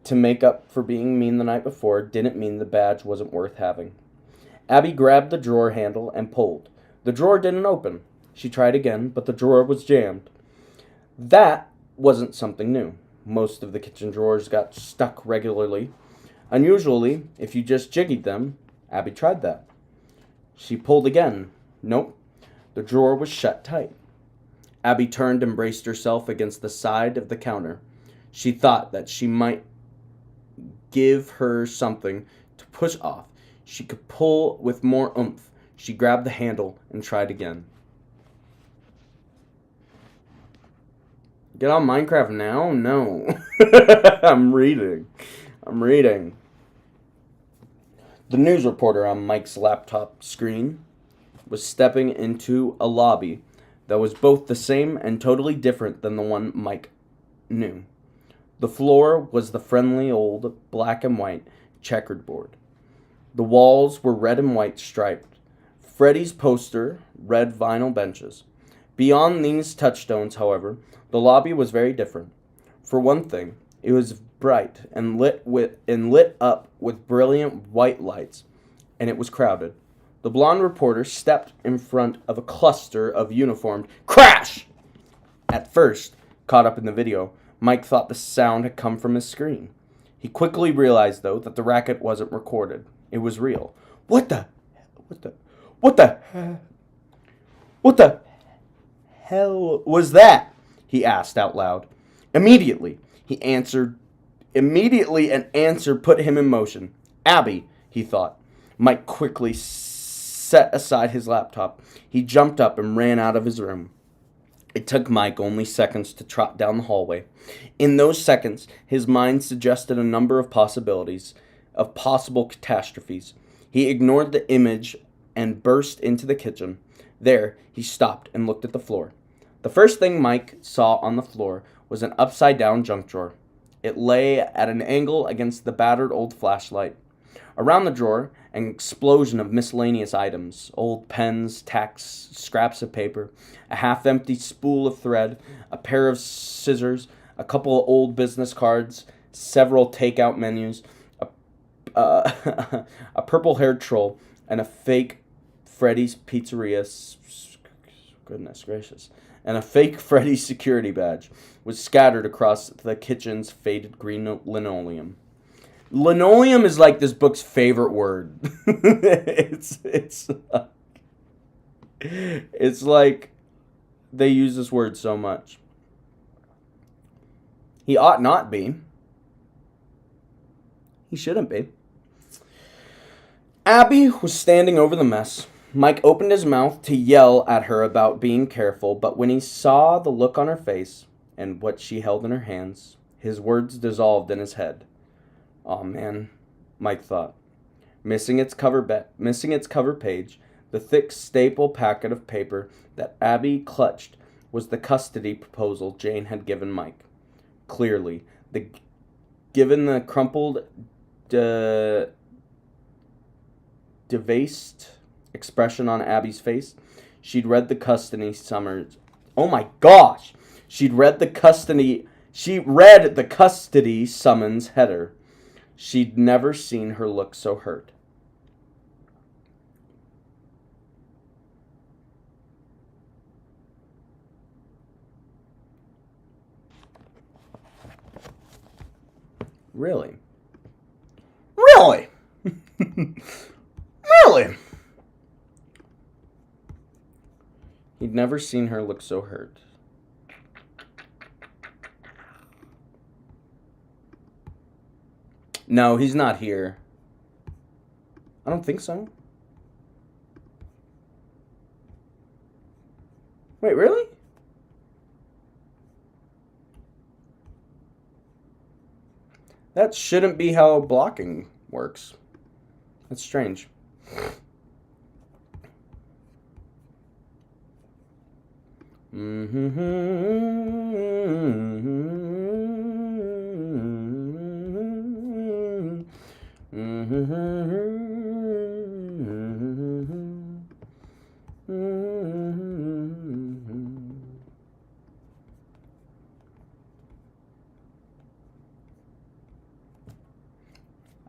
to make up for being mean the night before didn't mean the badge wasn't worth having. Abby grabbed the drawer handle and pulled. The drawer didn't open. She tried again, but the drawer was jammed. That wasn't something new. Most of the kitchen drawers got stuck regularly. Unusually, if you just jiggied them, Abby tried that. She pulled again. Nope. The drawer was shut tight. Abby turned and braced herself against the side of the counter. She thought that she might give her something to push off. She could pull with more oomph. She grabbed the handle and tried again. Get on Minecraft now? No. I'm reading. The news reporter on Mike's laptop screen was stepping into a lobby that was both the same and totally different than the one Mike knew. The floor was the friendly old black and white checkered board. The walls were red and white striped. Freddy's poster, red vinyl benches. Beyond these touchstones, however, the lobby was very different. For one thing, it was bright and lit up with brilliant white lights, and it was crowded. The blonde reporter stepped in front of a cluster of uniformed crash! At first, caught up in the video, Mike thought the sound had come from his screen. He quickly realized, though, that the racket wasn't recorded. It was real. What the hell was that? He asked out loud. Immediately, an answer put him in motion. Abby, he thought. Mike quickly set aside his laptop. He jumped up and ran out of his room. It took Mike only seconds to trot down the hallway. In those seconds, his mind suggested a number of possibilities, of possible catastrophes. He ignored the image and burst into the kitchen. There, he stopped and looked at the floor. The first thing Mike saw on the floor was an upside-down junk drawer. It lay at an angle against the battered old flashlight. Around the drawer, an explosion of miscellaneous items, old pens, tacks, scraps of paper, a half-empty spool of thread, a pair of scissors, a couple of old business cards, several takeout menus, a purple-haired troll, and a fake Freddy's Pizzeria, goodness gracious, and a fake Freddy's security badge was scattered across the kitchen's faded green linoleum. Linoleum is like this book's favorite word. It's like they use this word so much. He ought not be. He shouldn't be. Abby was standing over the mess. Mike opened his mouth to yell at her about being careful, but when he saw the look on her face and what she held in her hands, his words dissolved in his head. "Aw, man," Mike thought. Missing its cover page, the thick staple packet of paper that Abby clutched was the custody proposal Jane had given Mike. Clearly, given the crumpled, devased expression on Abby's face, she'd read the custody summons. Oh my gosh! She read the custody summons header. She'd never seen her look so hurt. Really? Really? Really? He'd never seen her look so hurt. No, he's not here. I don't think so. Wait, really? That shouldn't be how blocking works. That's strange.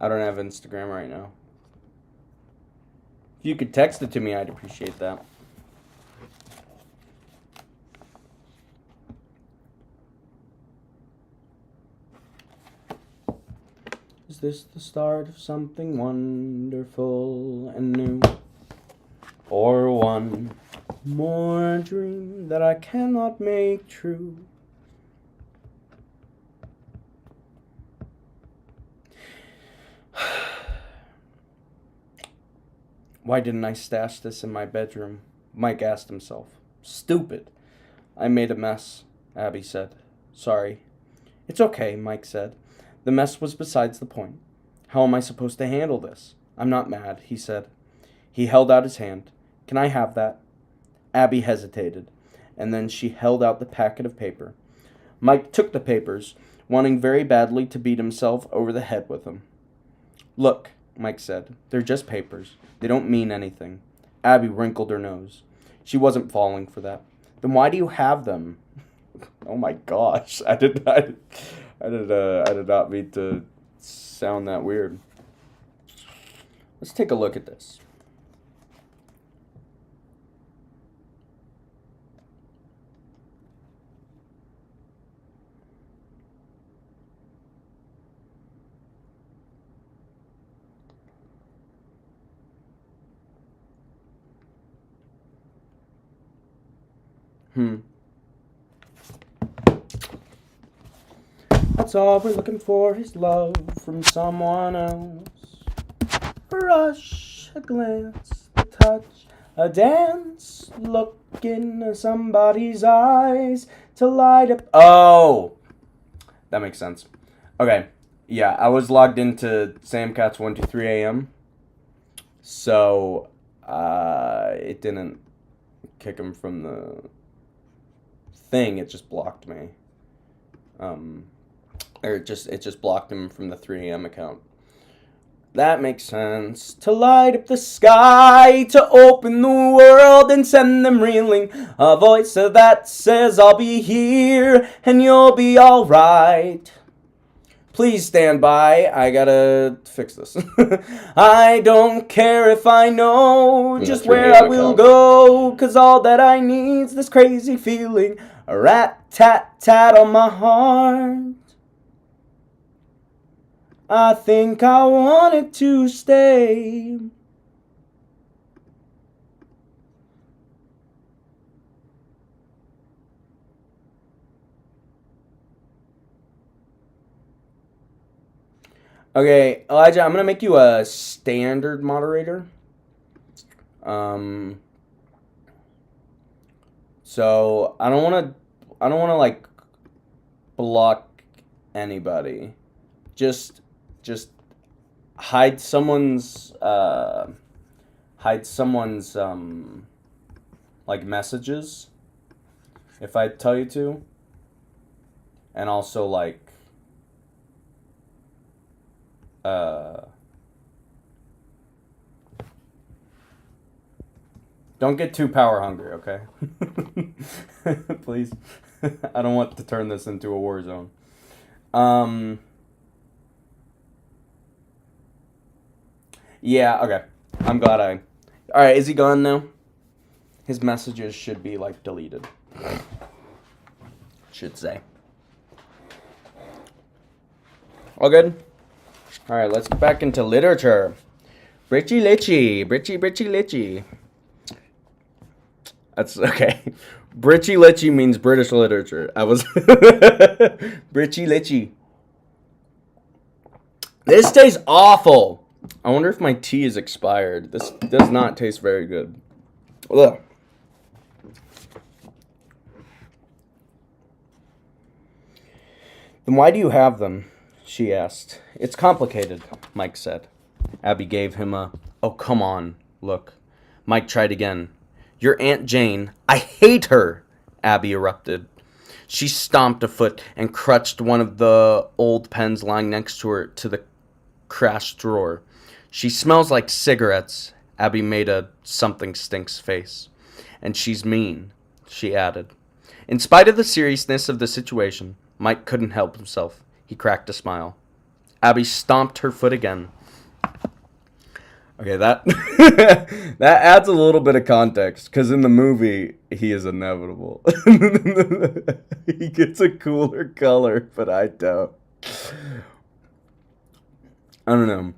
I don't have Instagram right now. If you could text it to me, I'd appreciate that. Is this the start of something wonderful and new? Or one more dream that I cannot make true? Why didn't I stash this in my bedroom? Mike asked himself. Stupid. I made a mess, Abby said. Sorry. It's okay, Mike said. The mess was besides the point. How am I supposed to handle this? I'm not mad, he said. He held out his hand. Can I have that? Abby hesitated, and then she held out the packet of paper. Mike took the papers, wanting very badly to beat himself over the head with them. Look, Mike said, they're just papers. They don't mean anything. Abby wrinkled her nose. She wasn't falling for that. Then why do you have them? Oh my gosh, I did not mean to sound that weird. Let's take a look at this. That's all we're looking for is love from someone else. A rush, a glance, a touch, a dance. Look into somebody's eyes to light up. Oh! That makes sense. Okay. Yeah, I was logged into samcats123am. So, it didn't kick him from the thing, it just blocked me. Or it just blocked him from the 3am account. That makes sense. To light up the sky, to open the world and send them reeling. A voice that says I'll be here and you'll be alright. Please stand by. I gotta fix this. I don't care if I know just where I will go, 'cause all that I need's this crazy feeling. A rat-tat-tat on my heart. I think I want it to stay. Okay, Elijah, I'm gonna make you a standard moderator. So I don't wanna like block anybody. Just hide someone's like messages if I tell you to, and also like don't get too power hungry, okay? Please. I don't want to turn this into a war zone. Yeah, okay. I'm glad I... Alright, is he gone now? His messages should be, like, deleted. Should say. All good? Alright, let's get back into literature. Britchy Litchy. That's, okay. Britchy Litchy means British literature. I was... Britchy Litchy. This tastes awful. I wonder if my tea is expired. This does not taste very good. Ugh. Then why do you have them? She asked. It's complicated, Mike said. Abby gave him a, oh, come on, look. Mike tried again. Your Aunt Jane, I hate her, Abby erupted. She stomped a foot and crutched one of the old pens lying next to her to the crashed drawer. She smells like cigarettes, Abby made a something stinks face. And she's mean, she added. In spite of the seriousness of the situation, Mike couldn't help himself. He cracked a smile. Abby stomped her foot again. Okay, that that adds a little bit of context because in the movie he is inevitable. He gets a cooler color, but I don't. I don't know.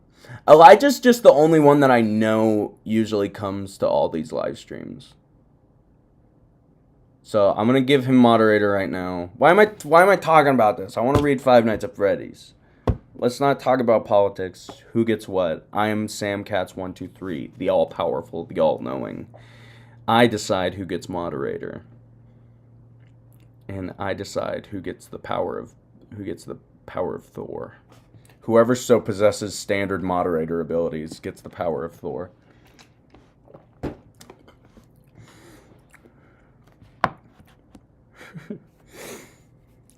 Elijah's just the only one that I know usually comes to all these live streams. So I'm gonna give him moderator right now. Why am I talking about this? I want to read Five Nights at Freddy's. Let's not talk about politics. Who gets what? I am Sam Cats 123, the all powerful, the all knowing. I decide who gets moderator, and I decide who gets the power of Thor. Whoever so possesses standard moderator abilities gets the power of Thor.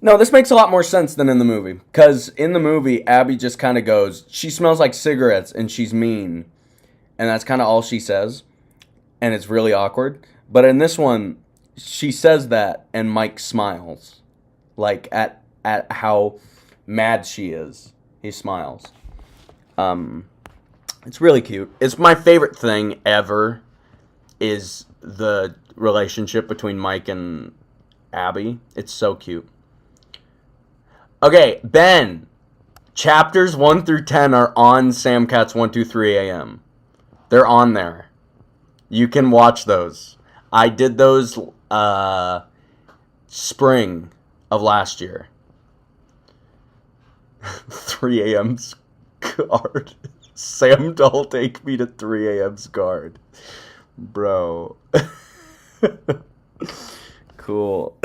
No, this makes a lot more sense than in the movie. Because in the movie, Abby just kind of goes, she smells like cigarettes and she's mean. And that's kind of all she says. And it's really awkward. But in this one, she says that and Mike smiles. Like at how mad she is. He smiles. It's really cute. It's my favorite thing ever is the relationship between Mike and Abby. It's so cute. Okay, Ben. Chapters 1 through 10 are on Samcats 123 AM. They're on there. You can watch those. I did those spring of last year. 3 a.m. guard. Sam Doll take me to 3 a.m.'s guard. Bro. Cool.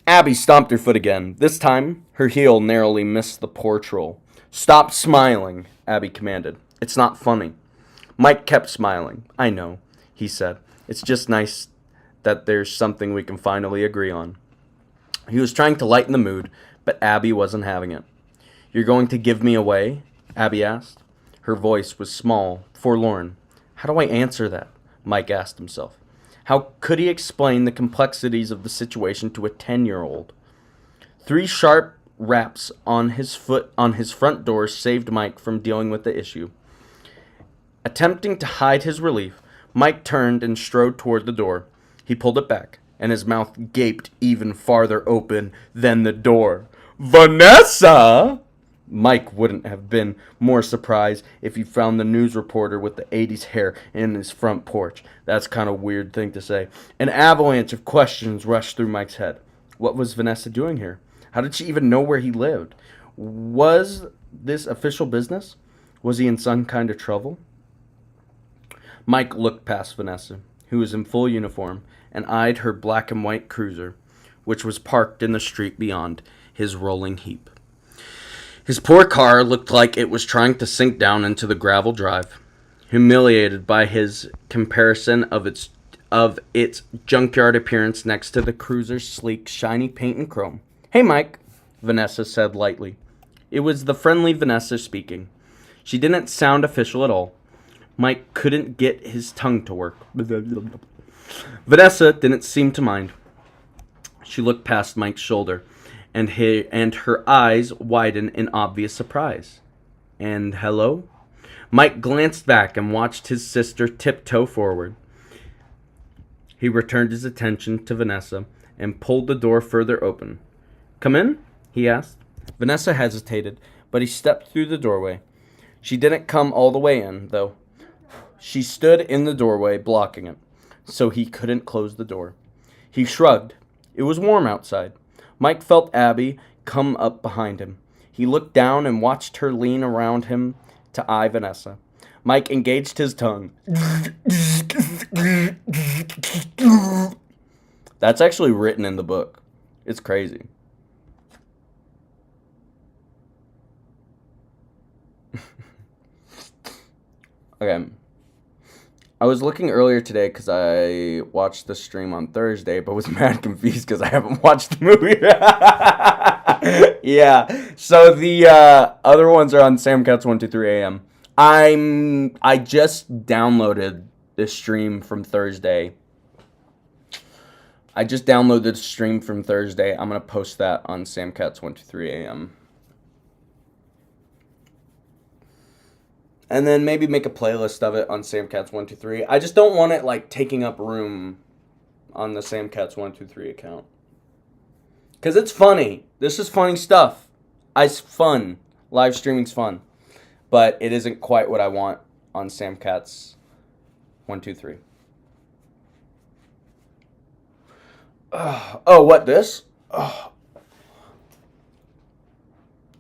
Abby stomped her foot again. This time, her heel narrowly missed the porch roll. Stop smiling, Abby commanded. It's not funny. Mike kept smiling. I know, he said. It's just nice that there's something we can finally agree on. He was trying to lighten the mood, but Abby wasn't having it. You're going to give me away? Abby asked. Her voice was small, forlorn. How do I answer that? Mike asked himself. How could he explain the complexities of the situation to a 10-year-old? 3 sharp raps on his front door saved Mike from dealing with the issue. Attempting to hide his relief, Mike turned and strode toward the door. He pulled it back, and his mouth gaped even farther open than the door. Vanessa! Mike wouldn't have been more surprised if he found the news reporter with the 80s hair in his front porch. That's kind of a weird thing to say. An avalanche of questions rushed through Mike's head. What was Vanessa doing here? How did she even know where he lived? Was this official business? Was he in some kind of trouble? Mike looked past Vanessa, who was in full uniform, and eyed her black and white cruiser, which was parked in the street beyond his rolling heap. His poor car looked like it was trying to sink down into the gravel drive. Humiliated by his comparison of its junkyard appearance next to the cruiser's sleek, shiny paint and chrome. Hey, Mike, Vanessa said lightly. It was the friendly Vanessa speaking. She didn't sound official at all. Mike couldn't get his tongue to work. Vanessa didn't seem to mind. She looked past Mike's shoulder, and her eyes widened in obvious surprise. And hello? Mike glanced back and watched his sister tiptoe forward. He returned his attention to Vanessa and pulled the door further open. Come in? He asked. Vanessa hesitated, but he stepped through the doorway. She didn't come all the way in, though. She stood in the doorway, blocking it, so he couldn't close the door. He shrugged. It was warm outside. Mike felt Abby come up behind him. He looked down and watched her lean around him to eye Vanessa. Mike engaged his tongue. That's actually written in the book. It's crazy. Okay. I was looking earlier today because I watched the stream on Thursday, but was mad confused because I haven't watched the movie. Yeah. So the other ones are on Samcats123 AM. I just downloaded the stream from Thursday. I'm gonna post that on Samcats123 AM. And then maybe make a playlist of it on SamCats123. I just don't want it, like, taking up room on the SamCats123 account. Because it's funny. This is funny stuff. It's fun. Live streaming's fun. But it isn't quite what I want on SamCats123. Oh, what this? Oh,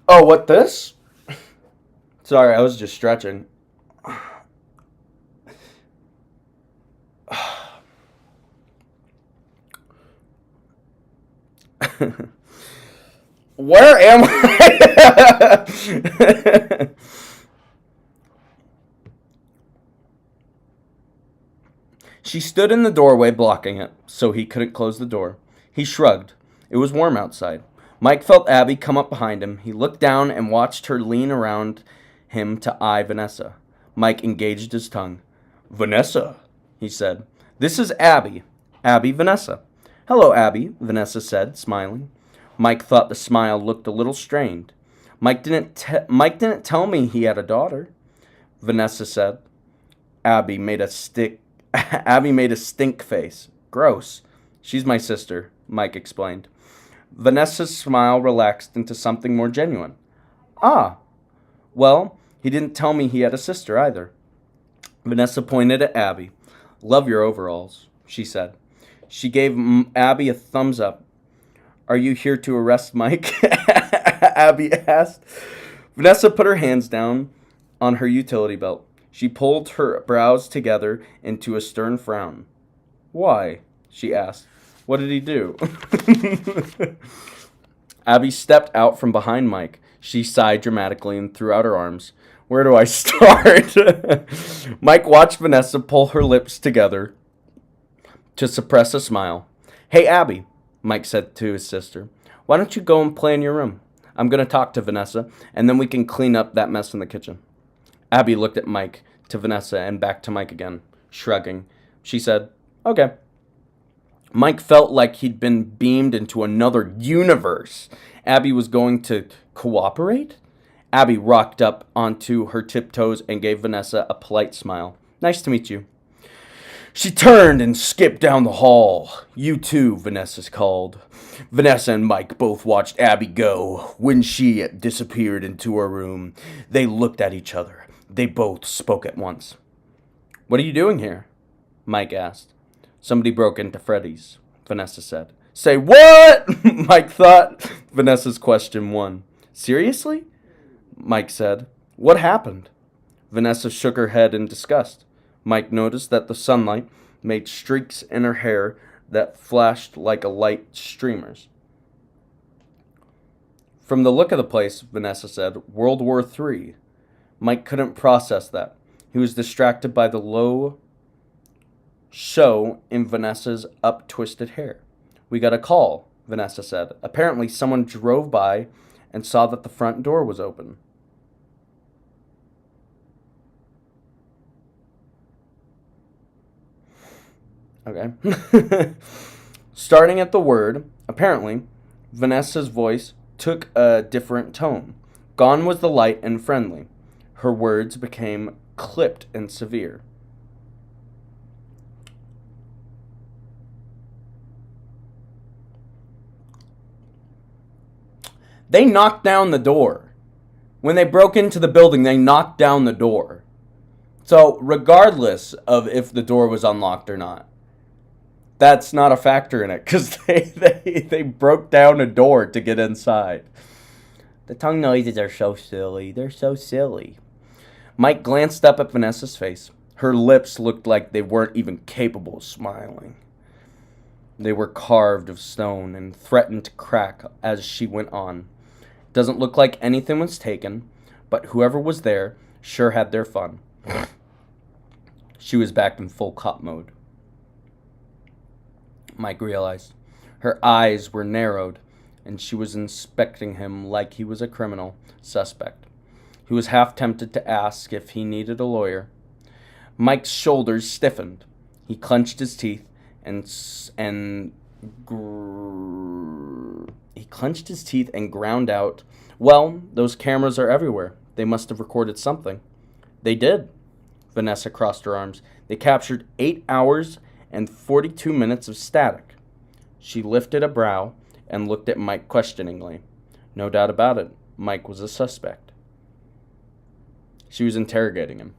what this? Sorry, I was just stretching. Where am I? She stood in the doorway, blocking it, so he couldn't close the door. He shrugged. It was warm outside. Mike felt Abby come up behind him. He looked down and watched her lean around him to eye Vanessa. Mike engaged his tongue. "Vanessa," he said. "This is Abby. Abby, Vanessa." "Hello, Abby," Vanessa said, smiling. Mike thought the smile looked a little strained. Mike didn't tell me he had a daughter," Vanessa said. Abby made a stink face. "Gross. She's my sister," Mike explained. Vanessa's smile relaxed into something more genuine. "Ah. Well, he didn't tell me he had a sister either." Vanessa pointed at Abby. "Love your overalls," she said. She gave Abby a thumbs up. "Are you here to arrest Mike?" Abby asked. Vanessa put her hands down on her utility belt. She pulled her brows together into a stern frown. "Why?" she asked. "What did he do?" Abby stepped out from behind Mike. She sighed dramatically and threw out her arms. "Where do I start?" Mike watched Vanessa pull her lips together to suppress a smile. "Hey, Abby," Mike said to his sister. "Why don't you go and play in your room? I'm going to talk to Vanessa, and then we can clean up that mess in the kitchen." Abby looked at Mike, to Vanessa, and back to Mike again. Shrugging, she said, "Okay." Mike felt like he'd been beamed into another universe. Abby was going to cooperate? Abby rocked up onto her tiptoes and gave Vanessa a polite smile. "Nice to meet you." She turned and skipped down the hall. "You too," Vanessa called. Vanessa and Mike both watched Abby go. When she disappeared into her room, they looked at each other. They both spoke at once. "What are you doing here?" Mike asked. "Somebody broke into Freddy's," Vanessa said. "Say what?" Mike thought. Vanessa's question won. "Seriously?" Mike said. "What happened?" Vanessa shook her head in disgust. Mike noticed that the sunlight made streaks in her hair that flashed like light streamers. "From the look of the place," Vanessa said, "World War III. Mike couldn't process that. He was distracted by the low show in Vanessa's up-twisted hair. "We got a call," Vanessa said. "Apparently someone drove by and saw that the front door was open." Okay. Starting at the word, apparently, Vanessa's voice took a different tone. Gone was the light and friendly. Her words became clipped and severe. They knocked down the door. When they broke into the building, they knocked down the door. So, regardless of if the door was unlocked or not, that's not a factor in it, because they broke down a door to get inside. The tongue noises are so silly. They're so silly. Mike glanced up at Vanessa's face. Her lips looked like they weren't even capable of smiling. They were carved of stone and threatened to crack as she went on. Doesn't look like anything was taken, but whoever was there sure had their fun. She was back in full cop mode. Mike realized. Her eyes were narrowed, and she was inspecting him like he was a criminal suspect. He was half tempted to ask if he needed a lawyer. Mike's shoulders stiffened. He clenched his teeth and ground out, "Well, those cameras are everywhere. They must have recorded something." They did. Vanessa crossed her arms. They captured 8 hours and 42 minutes of static. She lifted a brow and looked at Mike questioningly. No doubt about it, Mike was a suspect. She was interrogating him.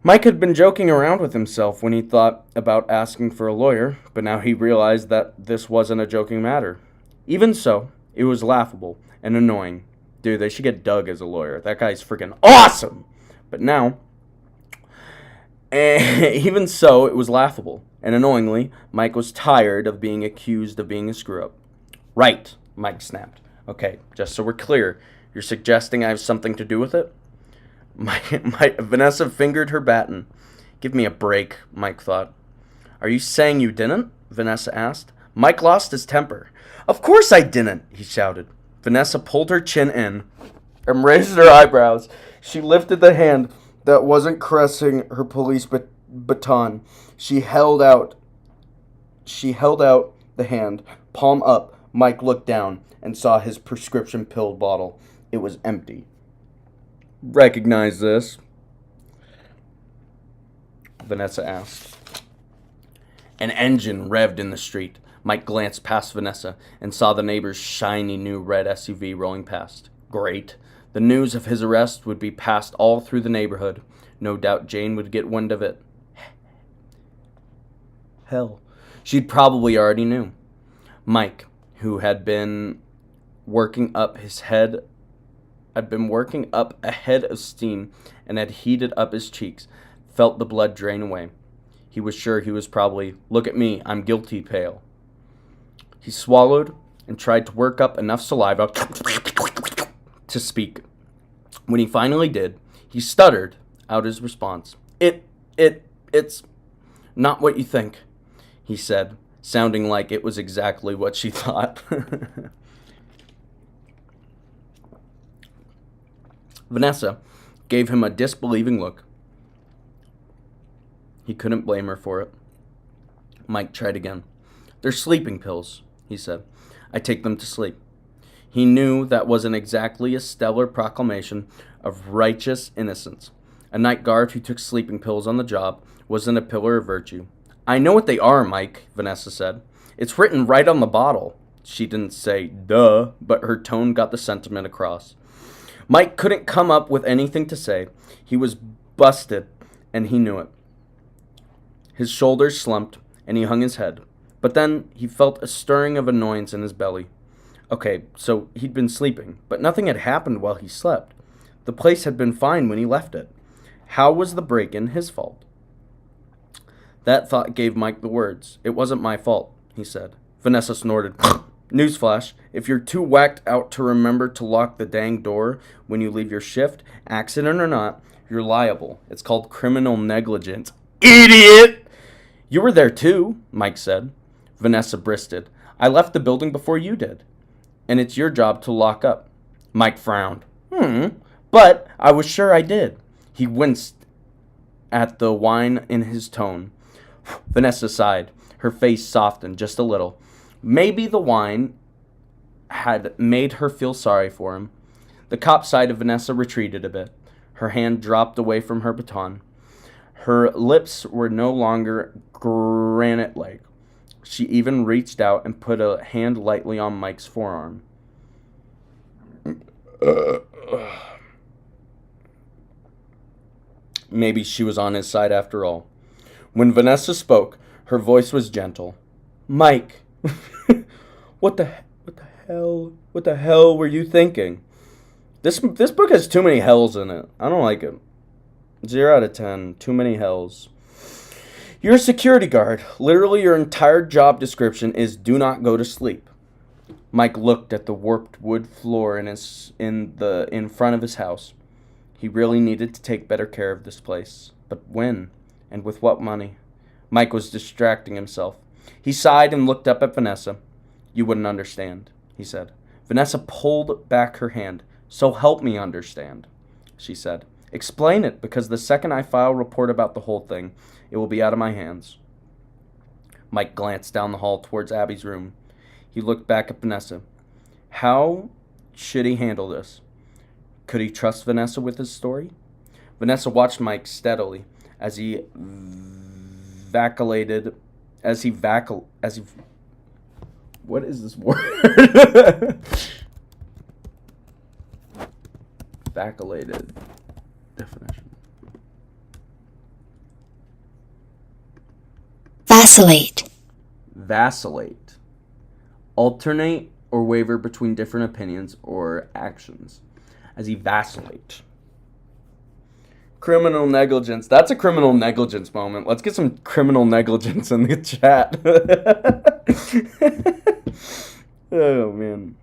Mike had been joking around with himself when he thought about asking for a lawyer, but now he realized that this wasn't a joking matter. Even so, it was laughable and annoying. Dude, they should get Doug as a lawyer. That guy's freaking awesome! But now, even so, it was laughable. And annoyingly, Mike was tired of being accused of being a screw-up. Right, Mike snapped. Okay, just so we're clear, you're suggesting I have something to do with it? Vanessa fingered her baton. Give me a break, Mike thought. Are you saying you didn't? Vanessa asked. Mike lost his temper. Of course I didn't, he shouted. Vanessa pulled her chin in and raised her eyebrows. She lifted the hand that wasn't caressing her police baton. She held out the hand, palm up. Mike looked down and saw his prescription pill bottle. It was empty. Recognize this? Vanessa asked. An engine revved in the street. Mike glanced past Vanessa and saw the neighbor's shiny new red SUV rolling past. Great. The news of his arrest would be passed all through the neighborhood. No doubt Jane would get wind of it. Hell, she'd probably already knew. Mike, who had been working up a head of steam and had heated up his cheeks, felt the blood drain away. He was sure he was probably, look at me, I'm guilty, pale. He swallowed and tried to work up enough saliva to speak. When he finally did, he stuttered out his response. It's not what you think, he said, sounding like it was exactly what she thought. Vanessa gave him a disbelieving look. He couldn't blame her for it. Mike tried again. They're sleeping pills, he said. I take them to sleep. He knew that wasn't exactly a stellar proclamation of righteous innocence. A night guard who took sleeping pills on the job wasn't a pillar of virtue. I know what they are, Mike, Vanessa said. It's written right on the bottle. She didn't say, duh, but her tone got the sentiment across. Mike couldn't come up with anything to say. He was busted, and he knew it. His shoulders slumped, and he hung his head. But then he felt a stirring of annoyance in his belly. Okay, so he'd been sleeping, but nothing had happened while he slept. The place had been fine when he left it. How was the break-in his fault? That thought gave Mike the words. It wasn't my fault, he said. Vanessa snorted. Newsflash, if you're too whacked out to remember to lock the dang door when you leave your shift, accident or not, you're liable. It's called criminal negligence. Idiot! You were there too, Mike said. Vanessa bristled. I left the building before you did. And it's your job to lock up. Mike frowned. But I was sure I did. He winced at the whine in his tone. Vanessa sighed. Her face softened just a little. Maybe the wine had made her feel sorry for him. The cop side of Vanessa retreated a bit. Her hand dropped away from her baton. Her lips were no longer granite-like. She even reached out and put a hand lightly on Mike's forearm. Maybe she was on his side after all. When Vanessa spoke, her voice was gentle. Mike, what the hell were you thinking? This book has too many hells in it. I don't like it. 0 out of 10. Too many hells. You're a security guard. Literally, your entire job description is do not go to sleep. Mike looked at the warped wood floor in front of his house. He really needed to take better care of this place. But when? And with what money? Mike was distracting himself. He sighed and looked up at Vanessa. You wouldn't understand, he said. Vanessa pulled back her hand. So help me understand, she said. Explain it, because the second I file a report about the whole thing, it will be out of my hands. Mike glanced down the hall towards Abby's room. He looked back at Vanessa. How should he handle this? Could he trust Vanessa with his story? Vanessa watched Mike steadily as he vacillated, what is this word? Vacillated. Definition. Vacillate. Vacillate. Alternate or waver between different opinions or actions. As he vacillate. Criminal negligence. That's a criminal negligence moment. Let's get some criminal negligence in the chat. Oh, man.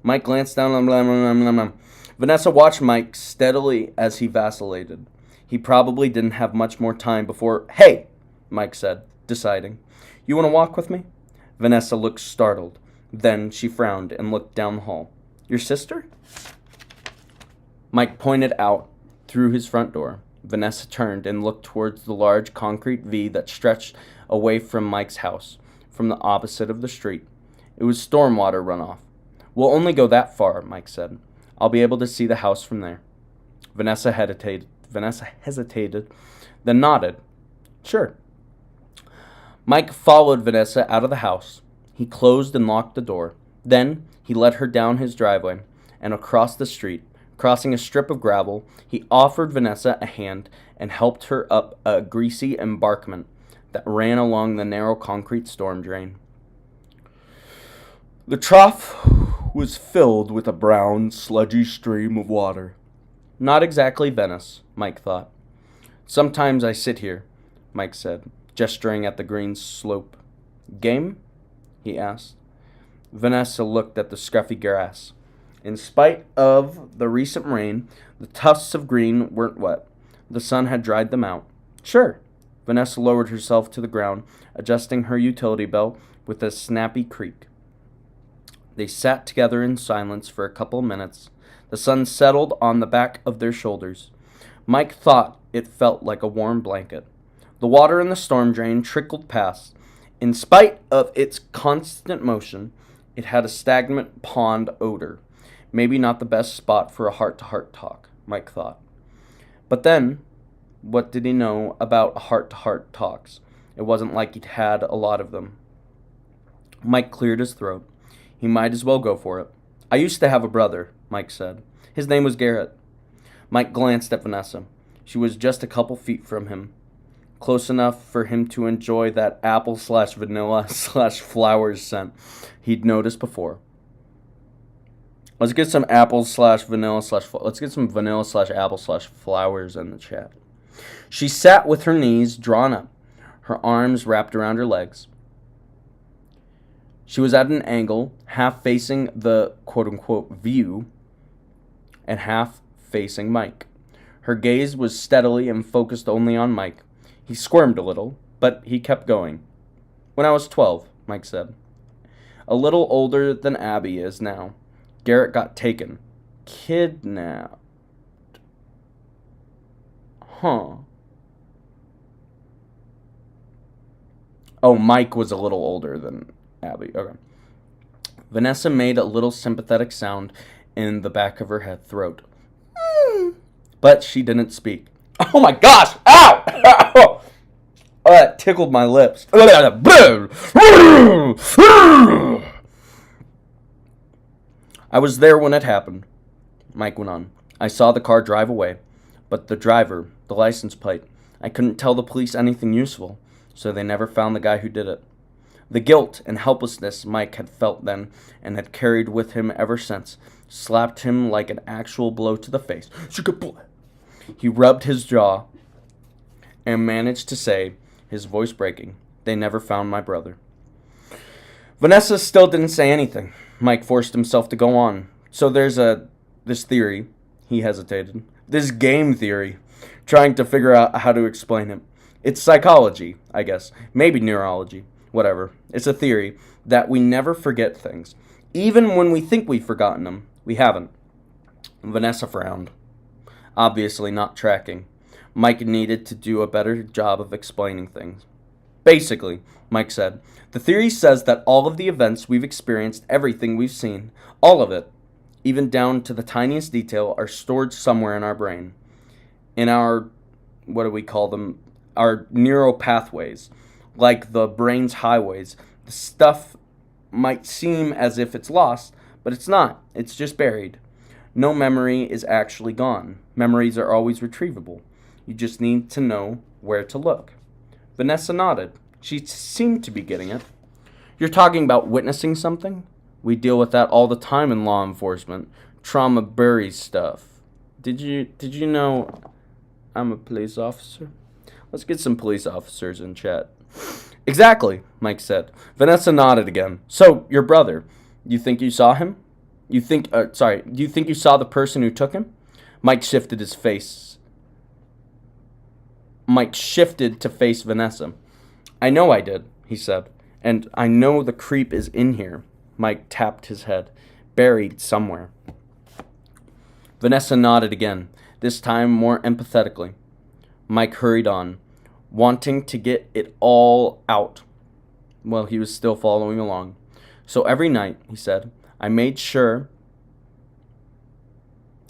Mike glanced down on blah, blah, blah, blah. Vanessa watched Mike steadily as he vacillated. He probably didn't have much more time before... Hey, Mike said, deciding. You want to walk with me? Vanessa looked startled. Then she frowned and looked down the hall. Your sister? Mike pointed out through his front door. Vanessa turned and looked towards the large concrete V that stretched away from Mike's house, from the opposite of the street. It was stormwater runoff. We'll only go that far, Mike said. I'll be able to see the house from there. Vanessa hesitated, then nodded. Sure. Mike followed Vanessa out of the house. He closed and locked the door. Then he led her down his driveway and across the street. Crossing a strip of gravel, he offered Vanessa a hand and helped her up a greasy embankment that ran along the narrow concrete storm drain. The trough was filled with a brown, sludgy stream of water. Not exactly Venice, Mike thought. Sometimes I sit here, Mike said, gesturing at the green slope. Game? He asked. Vanessa looked at the scruffy grass. In spite of the recent rain, the tufts of green weren't wet. The sun had dried them out. Sure. Vanessa lowered herself to the ground, adjusting her utility belt with a snappy creak. They sat together in silence for a couple of minutes. The sun settled on the back of their shoulders. Mike thought it felt like a warm blanket. The water in the storm drain trickled past. In spite of its constant motion, it had a stagnant pond odor. Maybe not the best spot for a heart-to-heart talk, Mike thought. But then, what did he know about heart-to-heart talks? It wasn't like he'd had a lot of them. Mike cleared his throat. He might as well go for it. I used to have a brother, Mike said. His name was Garrett. Mike glanced at Vanessa. She was just a couple feet from him. Close enough for him to enjoy that apple/vanilla/flowers scent he'd noticed before. Let's get some let's get some vanilla/apple/flowers in the chat. She sat with her knees drawn up, her arms wrapped around her legs. She was at an angle, half facing the quote-unquote view and half facing Mike. Her gaze was steadily and focused only on Mike. He squirmed a little, but he kept going. When I was 12, Mike said. A little older than Abby is now. Garrett got taken. Kidnapped. Huh. Oh, Mike was a little older than Abby. Okay. Vanessa made a little sympathetic sound in the back of her throat. But she didn't speak. Oh my gosh! Ow! Ow! Oh, that tickled my lips. I was there when it happened, Mike went on. I saw the car drive away, but the driver, the license plate, I couldn't tell the police anything useful, so they never found the guy who did it. The guilt and helplessness Mike had felt then and had carried with him ever since slapped him like an actual blow to the face. He rubbed his jaw and managed to say, his voice breaking, they never found my brother. Vanessa still didn't say anything. Mike forced himself to go on. So there's this theory, he hesitated, this game theory, trying to figure out how to explain it. It's psychology, I guess, maybe neurology, whatever. It's a theory that we never forget things. Even when we think we've forgotten them, we haven't. Vanessa frowned, obviously not tracking. Mike needed to do a better job of explaining things. Basically, Mike said, the theory says that all of the events we've experienced, everything we've seen, all of it, even down to the tiniest detail, are stored somewhere in our brain. In our, what do we call them? Our neural pathways, like the brain's highways. The stuff might seem as if it's lost, but it's not. It's just buried. No memory is actually gone. Memories are always retrievable. You just need to know where to look. Vanessa nodded. She seemed to be getting it. You're talking about witnessing something? We deal with that all the time in law enforcement. Trauma buries stuff. Did you know I'm a police officer? Let's get some police officers in chat. Exactly, Mike said. Vanessa nodded again. So, your brother, you think you saw him? Do you think you saw the person who took him? Mike shifted his face. Mike shifted to face Vanessa. I know I did, he said. And I know the creep is in here. Mike tapped his head. Buried somewhere. Vanessa nodded again, this time more empathetically. Mike hurried on, wanting to get it all out. Well, he was still following along. So every night, he said, I made sure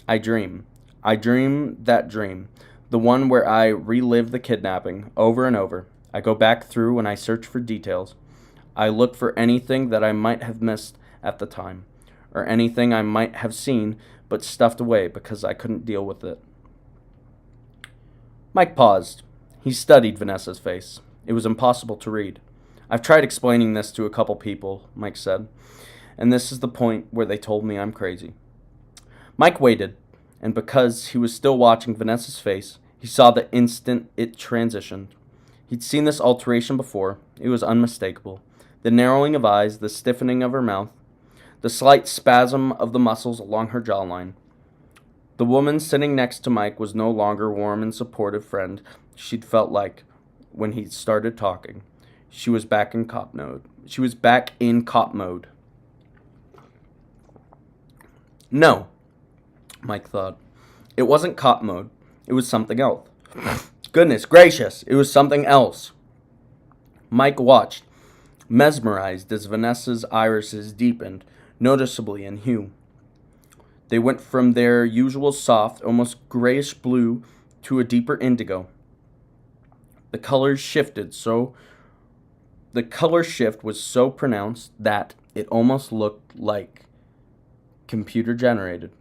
I dream. I dream that dream, the one where I relive the kidnapping over and over. I go back through and I search for details. I look for anything that I might have missed at the time, or anything I might have seen but stuffed away because I couldn't deal with it. Mike paused. He studied Vanessa's face. It was impossible to read. I've tried explaining this to a couple people, Mike said, and this is the point where they told me I'm crazy. Mike waited, and because he was still watching Vanessa's face, he saw the instant it transitioned. He'd seen this alteration before. It was unmistakable. The narrowing of eyes, the stiffening of her mouth, the slight spasm of the muscles along her jawline. The woman sitting next to Mike was no longer warm and supportive friend she'd felt like when he started talking. She was back in cop mode. No, Mike thought. It wasn't cop mode. It was something else. Goodness gracious, it was something else. Mike watched, mesmerized as Vanessa's irises deepened noticeably in hue. They went from their usual soft, almost grayish blue to a deeper indigo. The color shift was so pronounced that it almost looked like computer generated.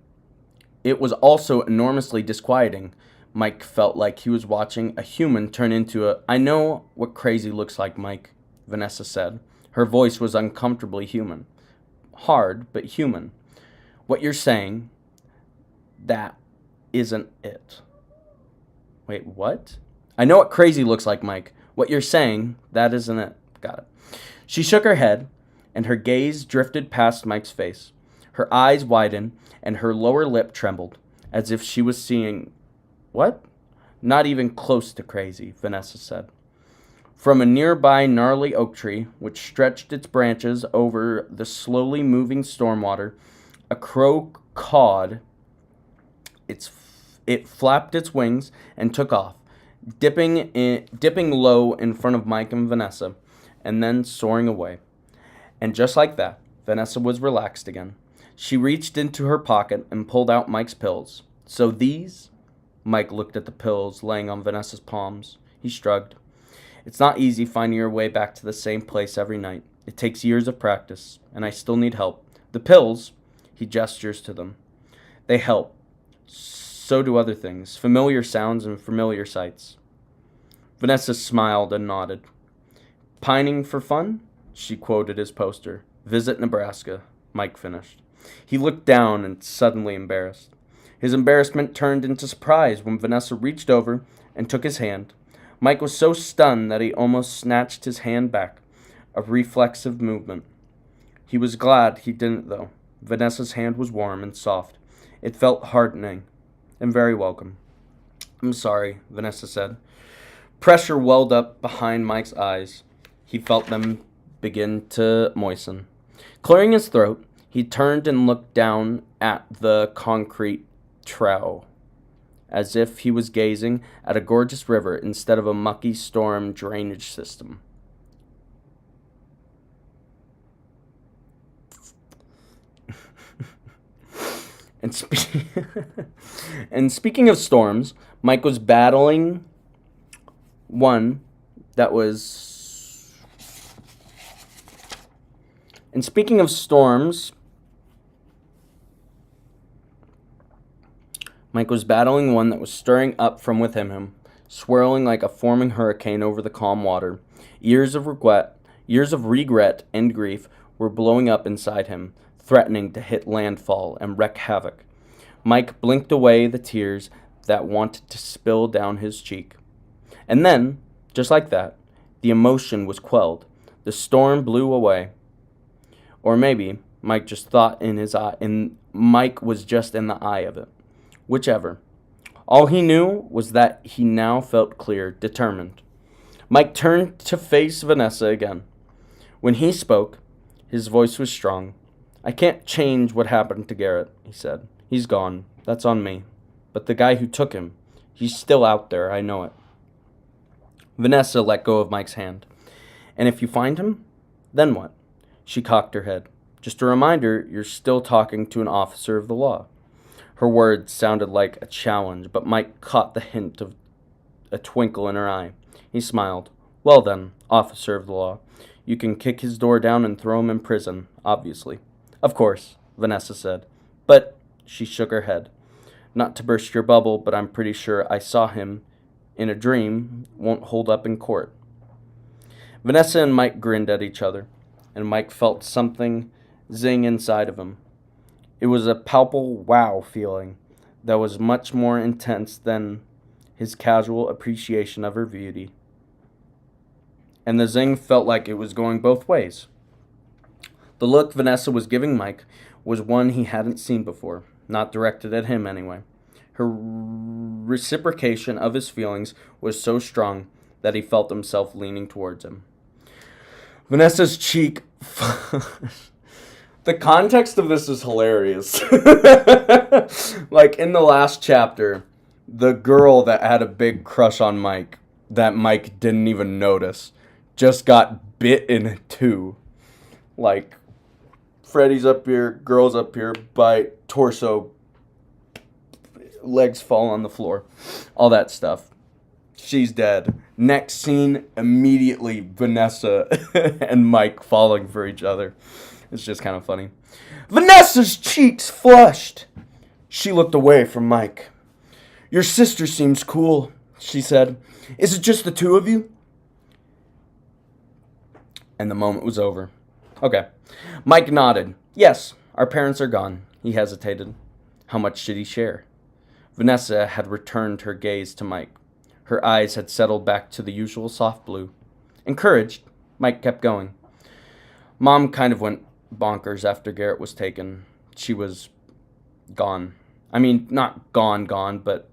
It was also enormously disquieting. Mike felt like he was watching a human turn into a... I know what crazy looks like, Mike, Vanessa said. Her voice was uncomfortably human. Hard, but human. What you're saying, that isn't it. Wait, what? I know what crazy looks like, Mike. What you're saying, that isn't it. Got it. She shook her head, and her gaze drifted past Mike's face. Her eyes widened, and her lower lip trembled, as if she was seeing... What? Not even close to crazy, Vanessa said. From a nearby gnarly oak tree, which stretched its branches over the slowly moving stormwater, a crow cawed. It flapped its wings and took off, dipping low in front of Mike and Vanessa, and then soaring away. And just like that, Vanessa was relaxed again. She reached into her pocket and pulled out Mike's pills. So these... Mike looked at the pills laying on Vanessa's palms. He shrugged. It's not easy finding your way back to the same place every night. It takes years of practice, and I still need help. The pills, he gestures to them. They help. So do other things, familiar sounds and familiar sights. Vanessa smiled and nodded. Pining for fun? She quoted his poster. Visit Nebraska, Mike finished. He looked down and suddenly embarrassed. His embarrassment turned into surprise when Vanessa reached over and took his hand. Mike was so stunned that he almost snatched his hand back, a reflexive movement. He was glad he didn't, though. Vanessa's hand was warm and soft. It felt hardening and very welcome. I'm sorry, Vanessa said. Pressure welled up behind Mike's eyes. He felt them begin to moisten. Clearing his throat, he turned and looked down at the concrete trough, as if he was gazing at a gorgeous river instead of a mucky storm drainage system. And speaking of storms, Mike was battling one that was. And speaking of storms, Mike was battling one that was stirring up from within him, swirling like a forming hurricane over the calm water. Years of regret and grief were blowing up inside him, threatening to hit landfall and wreak havoc. Mike blinked away the tears that wanted to spill down his cheek. And then, just like that, the emotion was quelled. The storm blew away. Or maybe Mike just thought in his eye, and Mike was just in the eye of it. Whichever. All he knew was that he now felt clear, determined. Mike turned to face Vanessa again. When he spoke, his voice was strong. I can't change what happened to Garrett, he said. He's gone. That's on me. But the guy who took him, he's still out there, I know it. Vanessa let go of Mike's hand. And if you find him, then what? She cocked her head. Just a reminder, you're still talking to an officer of the law. Her words sounded like a challenge, but Mike caught the hint of a twinkle in her eye. He smiled. Well then, officer of the law, you can kick his door down and throw him in prison, obviously. Of course, Vanessa said. But she shook her head. Not to burst your bubble, but I'm pretty sure I saw him in a dream won't hold up in court. Vanessa and Mike grinned at each other, and Mike felt something zing inside of him. It was a palpable wow feeling that was much more intense than his casual appreciation of her beauty. And the zing felt like it was going both ways. The look Vanessa was giving Mike was one he hadn't seen before, not directed at him anyway. Her reciprocation of his feelings was so strong that he felt himself leaning towards him. Vanessa's cheek... The context of this is hilarious. Like, in the last chapter, the girl that had a big crush on Mike, that Mike didn't even notice, just got bit in two. Like, Freddy's up here, girl's up here, bite, torso, legs fall on the floor, all that stuff. She's dead. Next scene, immediately Vanessa and Mike falling for each other. It's just kind of funny. Vanessa's cheeks flushed. She looked away from Mike. Your sister seems cool, she said. Is it just the two of you? And the moment was over. Okay. Mike nodded. Yes, our parents are gone. He hesitated. How much did he share? Vanessa had returned her gaze to Mike. Her eyes had settled back to the usual soft blue. Encouraged, Mike kept going. Mom kind of went bonkers after Garrett was taken. She was gone. I mean, not gone, but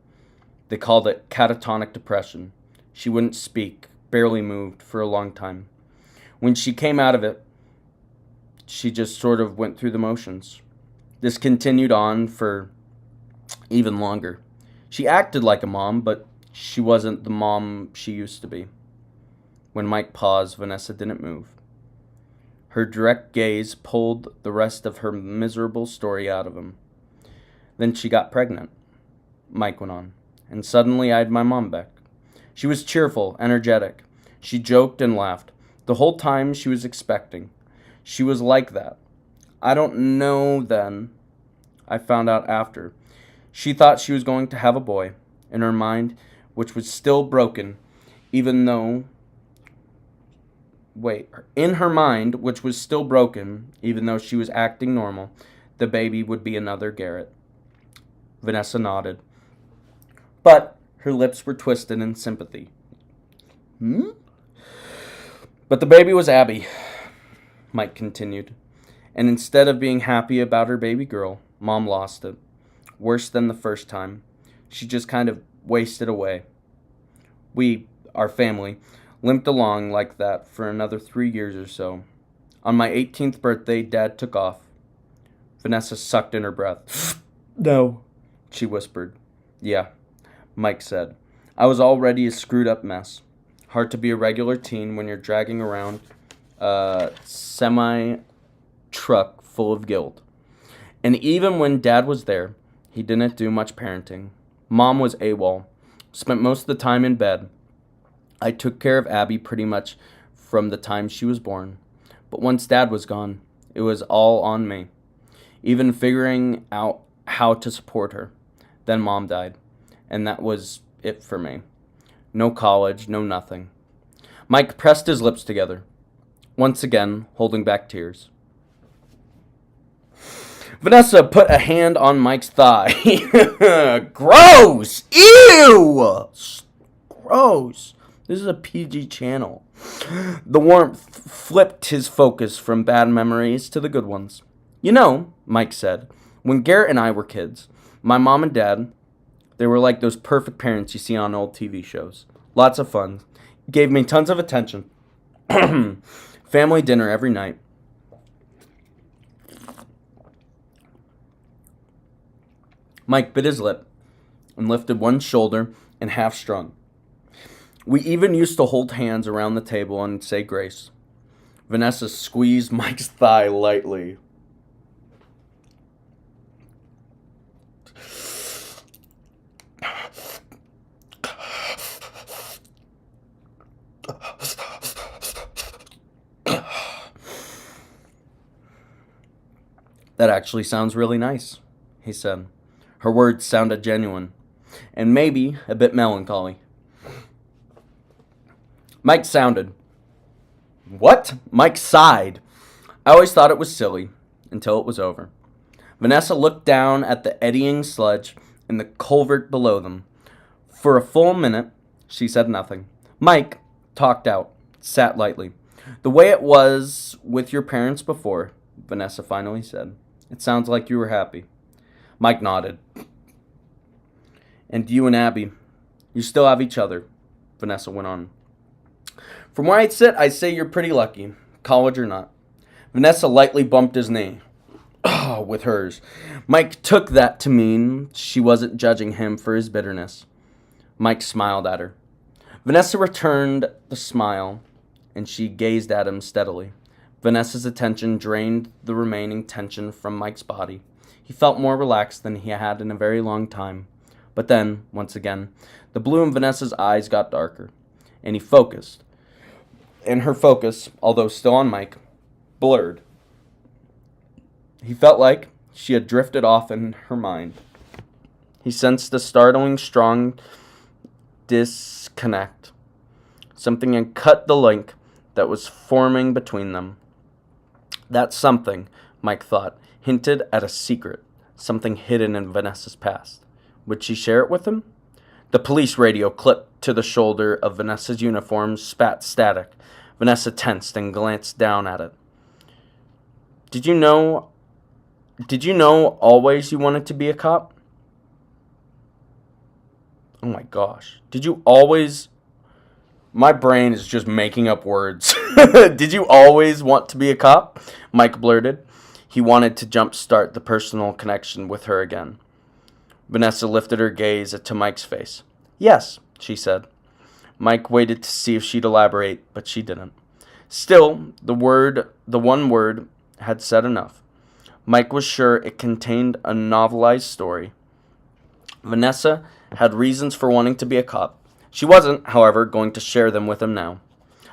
they called it catatonic depression. She wouldn't speak, barely moved for a long time. When she came out of it, she just sort of went through the motions. This continued on for even longer. She acted like a mom, but she wasn't the mom she used to be. When Mike paused, Vanessa didn't move. Her direct gaze pulled the rest of her miserable story out of him. Then she got pregnant, Mike went on, and suddenly I had my mom back. She was cheerful, energetic. She joked and laughed. The whole time she was expecting. She was like that. I don't know then. I found out after. She thought she was going to have a boy. In her mind, which was still broken, even though... In her mind, which was still broken, even though she was acting normal, the baby would be another Garrett. Vanessa nodded. But her lips were twisted in sympathy. But the baby was Abby, Mike continued. And instead of being happy about her baby girl, Mom lost it. Worse than the first time. She just kind of wasted away. We, our family, limped along like that for another 3 years or so. On my 18th birthday, Dad took off. Vanessa sucked in her breath. No, she whispered. Yeah, Mike said. I was already a screwed up mess. Hard to be a regular teen when you're dragging around a semi-truck full of guilt. And even when Dad was there, He didn't do much parenting. Mom was AWOL, spent most of the time in bed. I took care of Abby pretty much from the time she was born. But once Dad was gone, it was all on me, even figuring out how to support her. Then Mom died, and that was it for me. No college, no nothing. Mike pressed his lips together, once again holding back tears. Vanessa put a hand on Mike's thigh. Gross! Ew! Gross. This is a PG channel. The warmth flipped his focus from bad memories to the good ones. You know, Mike said, when Garrett and I were kids, my mom and dad, they were like those perfect parents you see on old TV shows. Lots of fun. Gave me tons of attention. Family dinner every night. Mike bit his lip and lifted one shoulder and half strung. We even used to hold hands around the table and say grace. Vanessa squeezed Mike's thigh lightly. That actually sounds really nice, he said. Her words sounded genuine, and maybe a bit melancholy. Mike sounded. What? Mike sighed. I always thought it was silly, until it was over. Vanessa looked down at the eddying sludge in the culvert below them. For a full minute, she said nothing. Mike talked out, sat lightly. The way it was with your parents before, Vanessa finally said. It sounds like you were happy. Mike nodded. And you and Abby, you still have each other, Vanessa went on. From where I sit, I'd say you're pretty lucky, college or not. Vanessa lightly bumped his knee with hers. Mike took that to mean she wasn't judging him for his bitterness. Mike smiled at her. Vanessa returned the smile, and she gazed at him steadily. Vanessa's attention drained the remaining tension from Mike's body. He felt more relaxed than he had in a very long time. But then, once again, the blue in Vanessa's eyes got darker, and he focused. And her focus, although still on Mike, blurred. He felt like she had drifted off in her mind. He sensed a startling, strong disconnect. Something had cut the link that was forming between them. That something, Mike thought, hinted at a secret, something hidden in Vanessa's past. Would she share it with him? The police radio clipped to the shoulder of Vanessa's uniform, spat static. Vanessa tensed and glanced down at it. Did you know always you wanted to be a cop? Oh my gosh. Did you always... My brain is just making up words. Did you always want to be a cop? Mike blurted. He wanted to jumpstart the personal connection with her again. Vanessa lifted her gaze to Mike's face. Yes, she said. Mike waited to see if she'd elaborate, but she didn't. Still, the one word, had said enough. Mike was sure it contained a novelized story. Vanessa had reasons for wanting to be a cop. She wasn't, however, going to share them with him now.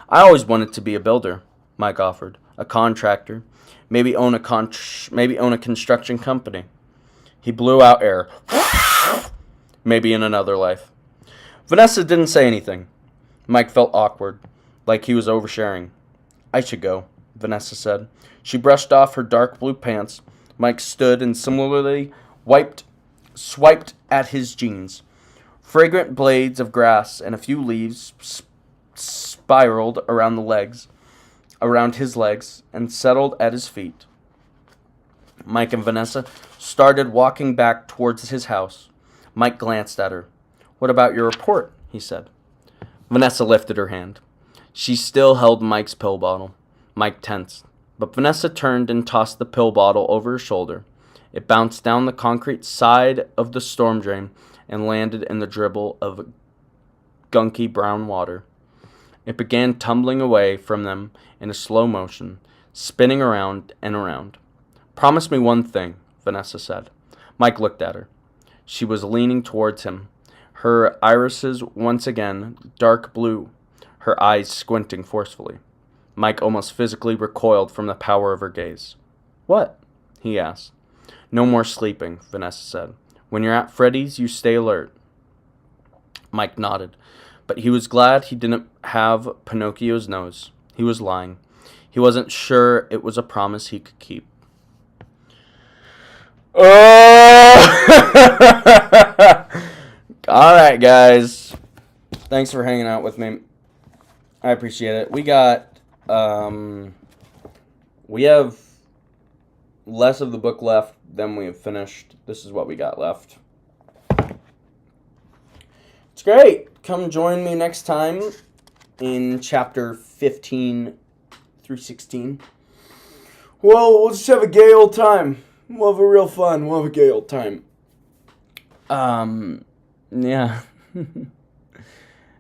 I always wanted to be a builder, Mike offered. A contractor. Maybe own a construction company. He blew out air. Maybe in another life. Vanessa didn't say anything. Mike felt awkward, like he was oversharing. I should go, Vanessa said. She brushed off her dark blue pants. Mike stood and similarly swiped at his jeans. Fragrant blades of grass and a few leaves spiraled around his legs, and settled at his feet. Mike and Vanessa started walking back towards his house. Mike glanced at her. What about your report? He said. Vanessa lifted her hand. She still held Mike's pill bottle. Mike tensed, but Vanessa turned and tossed the pill bottle over her shoulder. It bounced down the concrete side of the storm drain and landed in the dribble of gunky brown water. It began tumbling away from them in a slow motion, spinning around and around. Promise me one thing, Vanessa said. Mike looked at her. She was leaning towards him, her irises once again dark blue, her eyes squinting forcefully. Mike almost physically recoiled from the power of her gaze. "What?" he asked. "No more sleeping," Vanessa said. "When you're at Freddy's, you stay alert." Mike nodded, but he was glad he didn't have Pinocchio's nose. He was lying. He wasn't sure it was a promise he could keep. Oh! Alright, guys. Thanks for hanging out with me. I appreciate it. We have less of the book left than we have finished. This is what we got left. It's great. Come join me next time in chapter 15 through 16. Well, we'll just have a gay old time. We'll have a real fun. We'll have a gay old time. Yeah.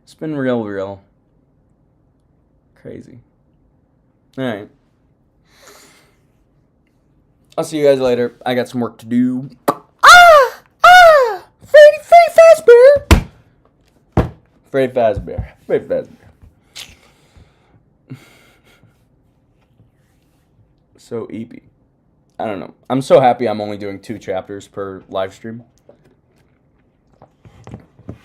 It's been real crazy. Alright. I'll see you guys later. I got some work to do. Freddy Fazbear! Freddy Fazbear. Freddy Fazbear. So eepy. I don't know. I'm so happy I'm only doing 2 chapters per live stream.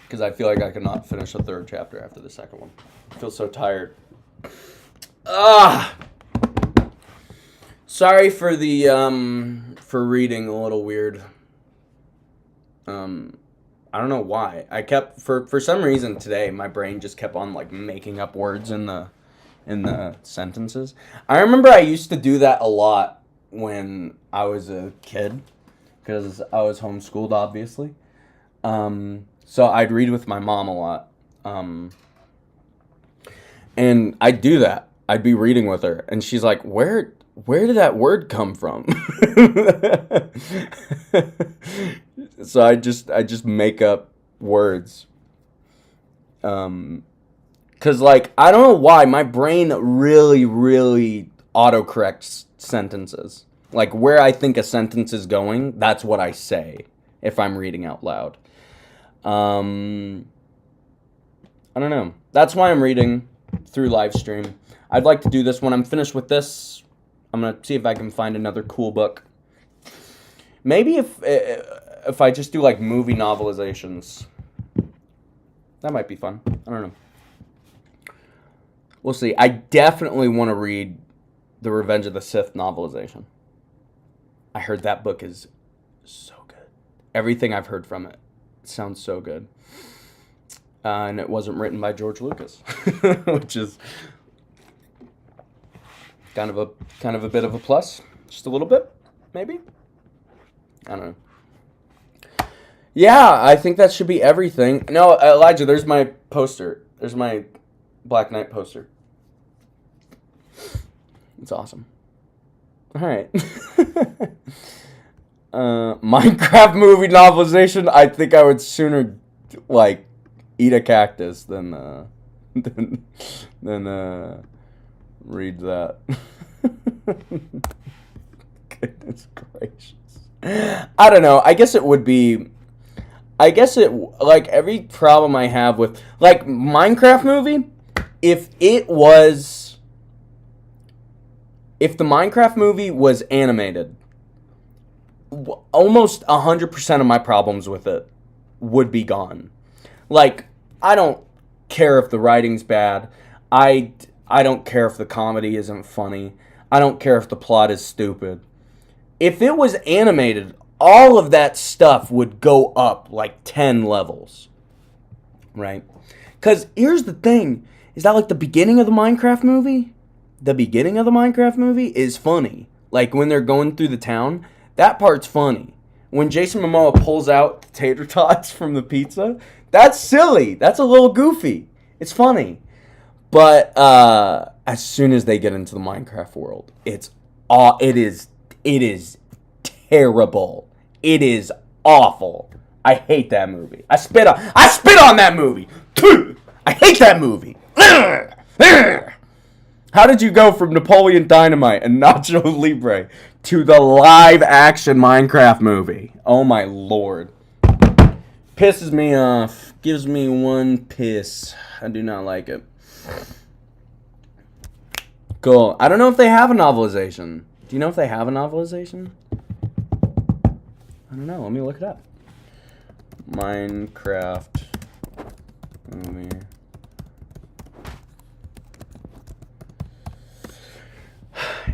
Because I feel like I could not finish a 3rd chapter after the 2nd one. I feel so tired. Sorry for the, for reading a little weird. I don't know why. I kept, for some reason today, my brain just kept on, like, making up words in the sentences. I remember I used to do that a lot when I was a kid. Because I was homeschooled, obviously. So I'd read with my mom a lot. And I'd do that. I'd be reading with her. And she's like, where did that word come from? So I just make up words. 'Cause, like, I don't know why, my brain really autocorrects sentences. Like, where I think a sentence is going, that's what I say if I'm reading out loud. I don't know. That's why I'm reading through live stream. I'd like to do this when I'm finished with this. I'm going to see if I can find another cool book. Maybe if I just do, like, movie novelizations. That might be fun. I don't know. We'll see. I definitely want to read the Revenge of the Sith novelization. I heard that book is so good. Everything I've heard from it sounds so good. And it wasn't written by George Lucas, which is kind of a bit of a plus. Just a little bit, maybe. I don't know. Yeah, I think that should be everything. No, Elijah, there's my poster. There's my Black Knight poster. It's awesome. All right. Minecraft movie novelization. I think I would sooner, like, eat a cactus than read that. Goodness gracious. I don't know. I guess it, like, every problem I have with, like, Minecraft movie, if the Minecraft movie was animated, almost 100% of my problems with it would be gone. Like, I don't care if the writing's bad. I don't care if the comedy isn't funny. I don't care if the plot is stupid. If it was animated, all of that stuff would go up like 10 levels. Right? Because here's the thing. Is that, like, the beginning of the Minecraft movie? The beginning of the Minecraft movie is funny. Like, when they're going through the town, that part's funny. When Jason Momoa pulls out the tater tots from the pizza, that's silly. That's a little goofy. It's funny. But as soon as they get into the Minecraft world, it is terrible. It is awful. I hate that movie. I spit on that movie. I hate that movie. How did you go from Napoleon Dynamite and Nacho Libre to the live action Minecraft movie? Oh my lord. Pisses me off. Gives me one piss. I do not like it. Cool. I don't know if they have a novelization. Do you know if they have a novelization? I don't know. Let me look it up. Minecraft movie.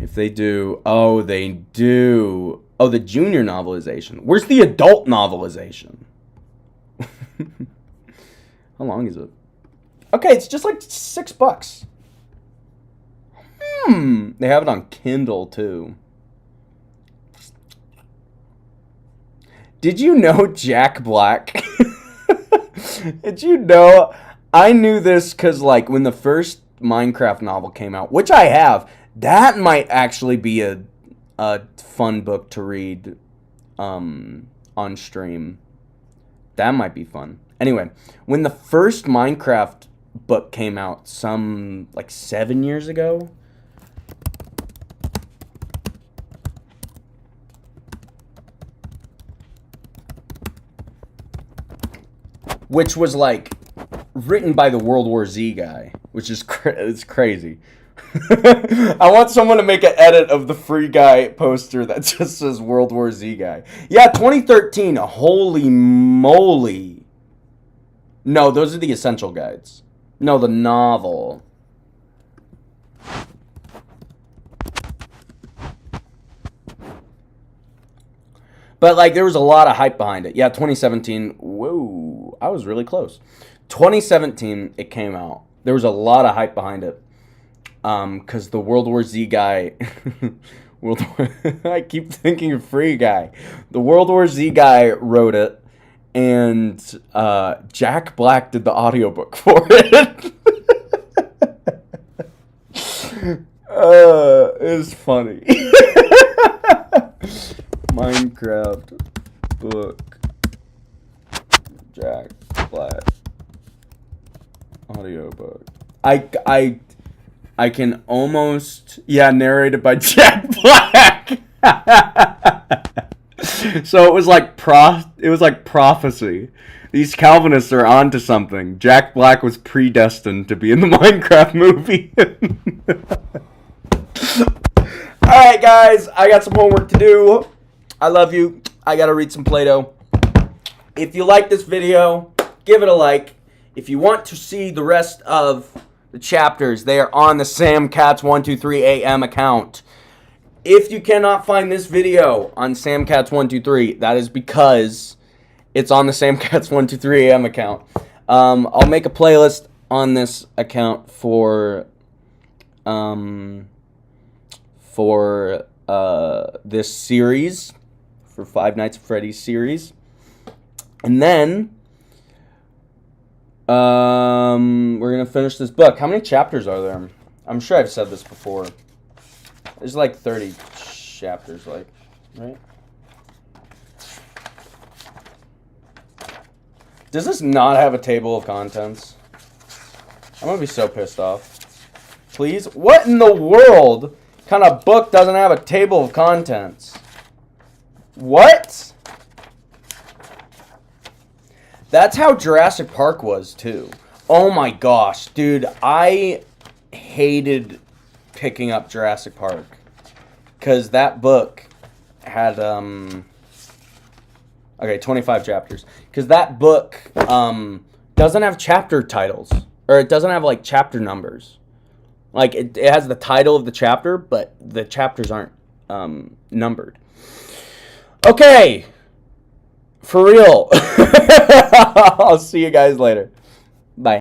If they do. Oh, they do. Oh, the junior novelization. Where's the adult novelization? How long is it? Okay, it's just like $6. They have it on Kindle too. Did you know Jack Black? Did you know? I knew this because, like, when the first Minecraft novel came out, which I have, that might actually be a fun book to read on stream. That might be fun. Anyway, when the first Minecraft book came out, some like 7 years ago. Which was like written by the World War Z guy, which is it's crazy. I want someone to make an edit of the Free Guy poster that just says World War Z guy. Yeah, 2013. Holy moly. No, those are the essential guides. No, the novel. But, like, there was a lot of hype behind it. Yeah, 2017. Whoa, I was really close. 2017, it came out. There was a lot of hype behind it. Because the World War Z guy... I keep thinking of Free Guy. The World War Z guy wrote it. And Jack Black did the audiobook for it. It's funny. Minecraft book Jack Black audiobook. I can almost narrated by Jack Black. So it was like prophecy. These Calvinists are onto something. Jack Black was predestined to be in the Minecraft movie. Alright guys, I got some homework to do. I love you. I gotta read some Play-Doh. If you like this video, give it a like. If you want to see the rest of the chapters, they are on the SamCats123AM account. If you cannot find this video on SamCats123, that is because it's on the SamCats123AM account. I'll make a playlist on this account for this series, for Five Nights at Freddy's series. And then we're going to finish this book. How many chapters are there? I'm sure I've said this before. There's like 30 chapters, like, right? Does this not have a table of contents? I'm going to be so pissed off. Please? What in the world kind of book doesn't have a table of contents? What? That's how Jurassic Park was, too. Oh my gosh, dude. I hated picking up Jurassic Park. Because that book had, okay, 25 chapters. Because that book doesn't have chapter titles. Or it doesn't have, like, chapter numbers. Like, it has the title of the chapter, but the chapters aren't numbered. Okay. For real. I'll see you guys later.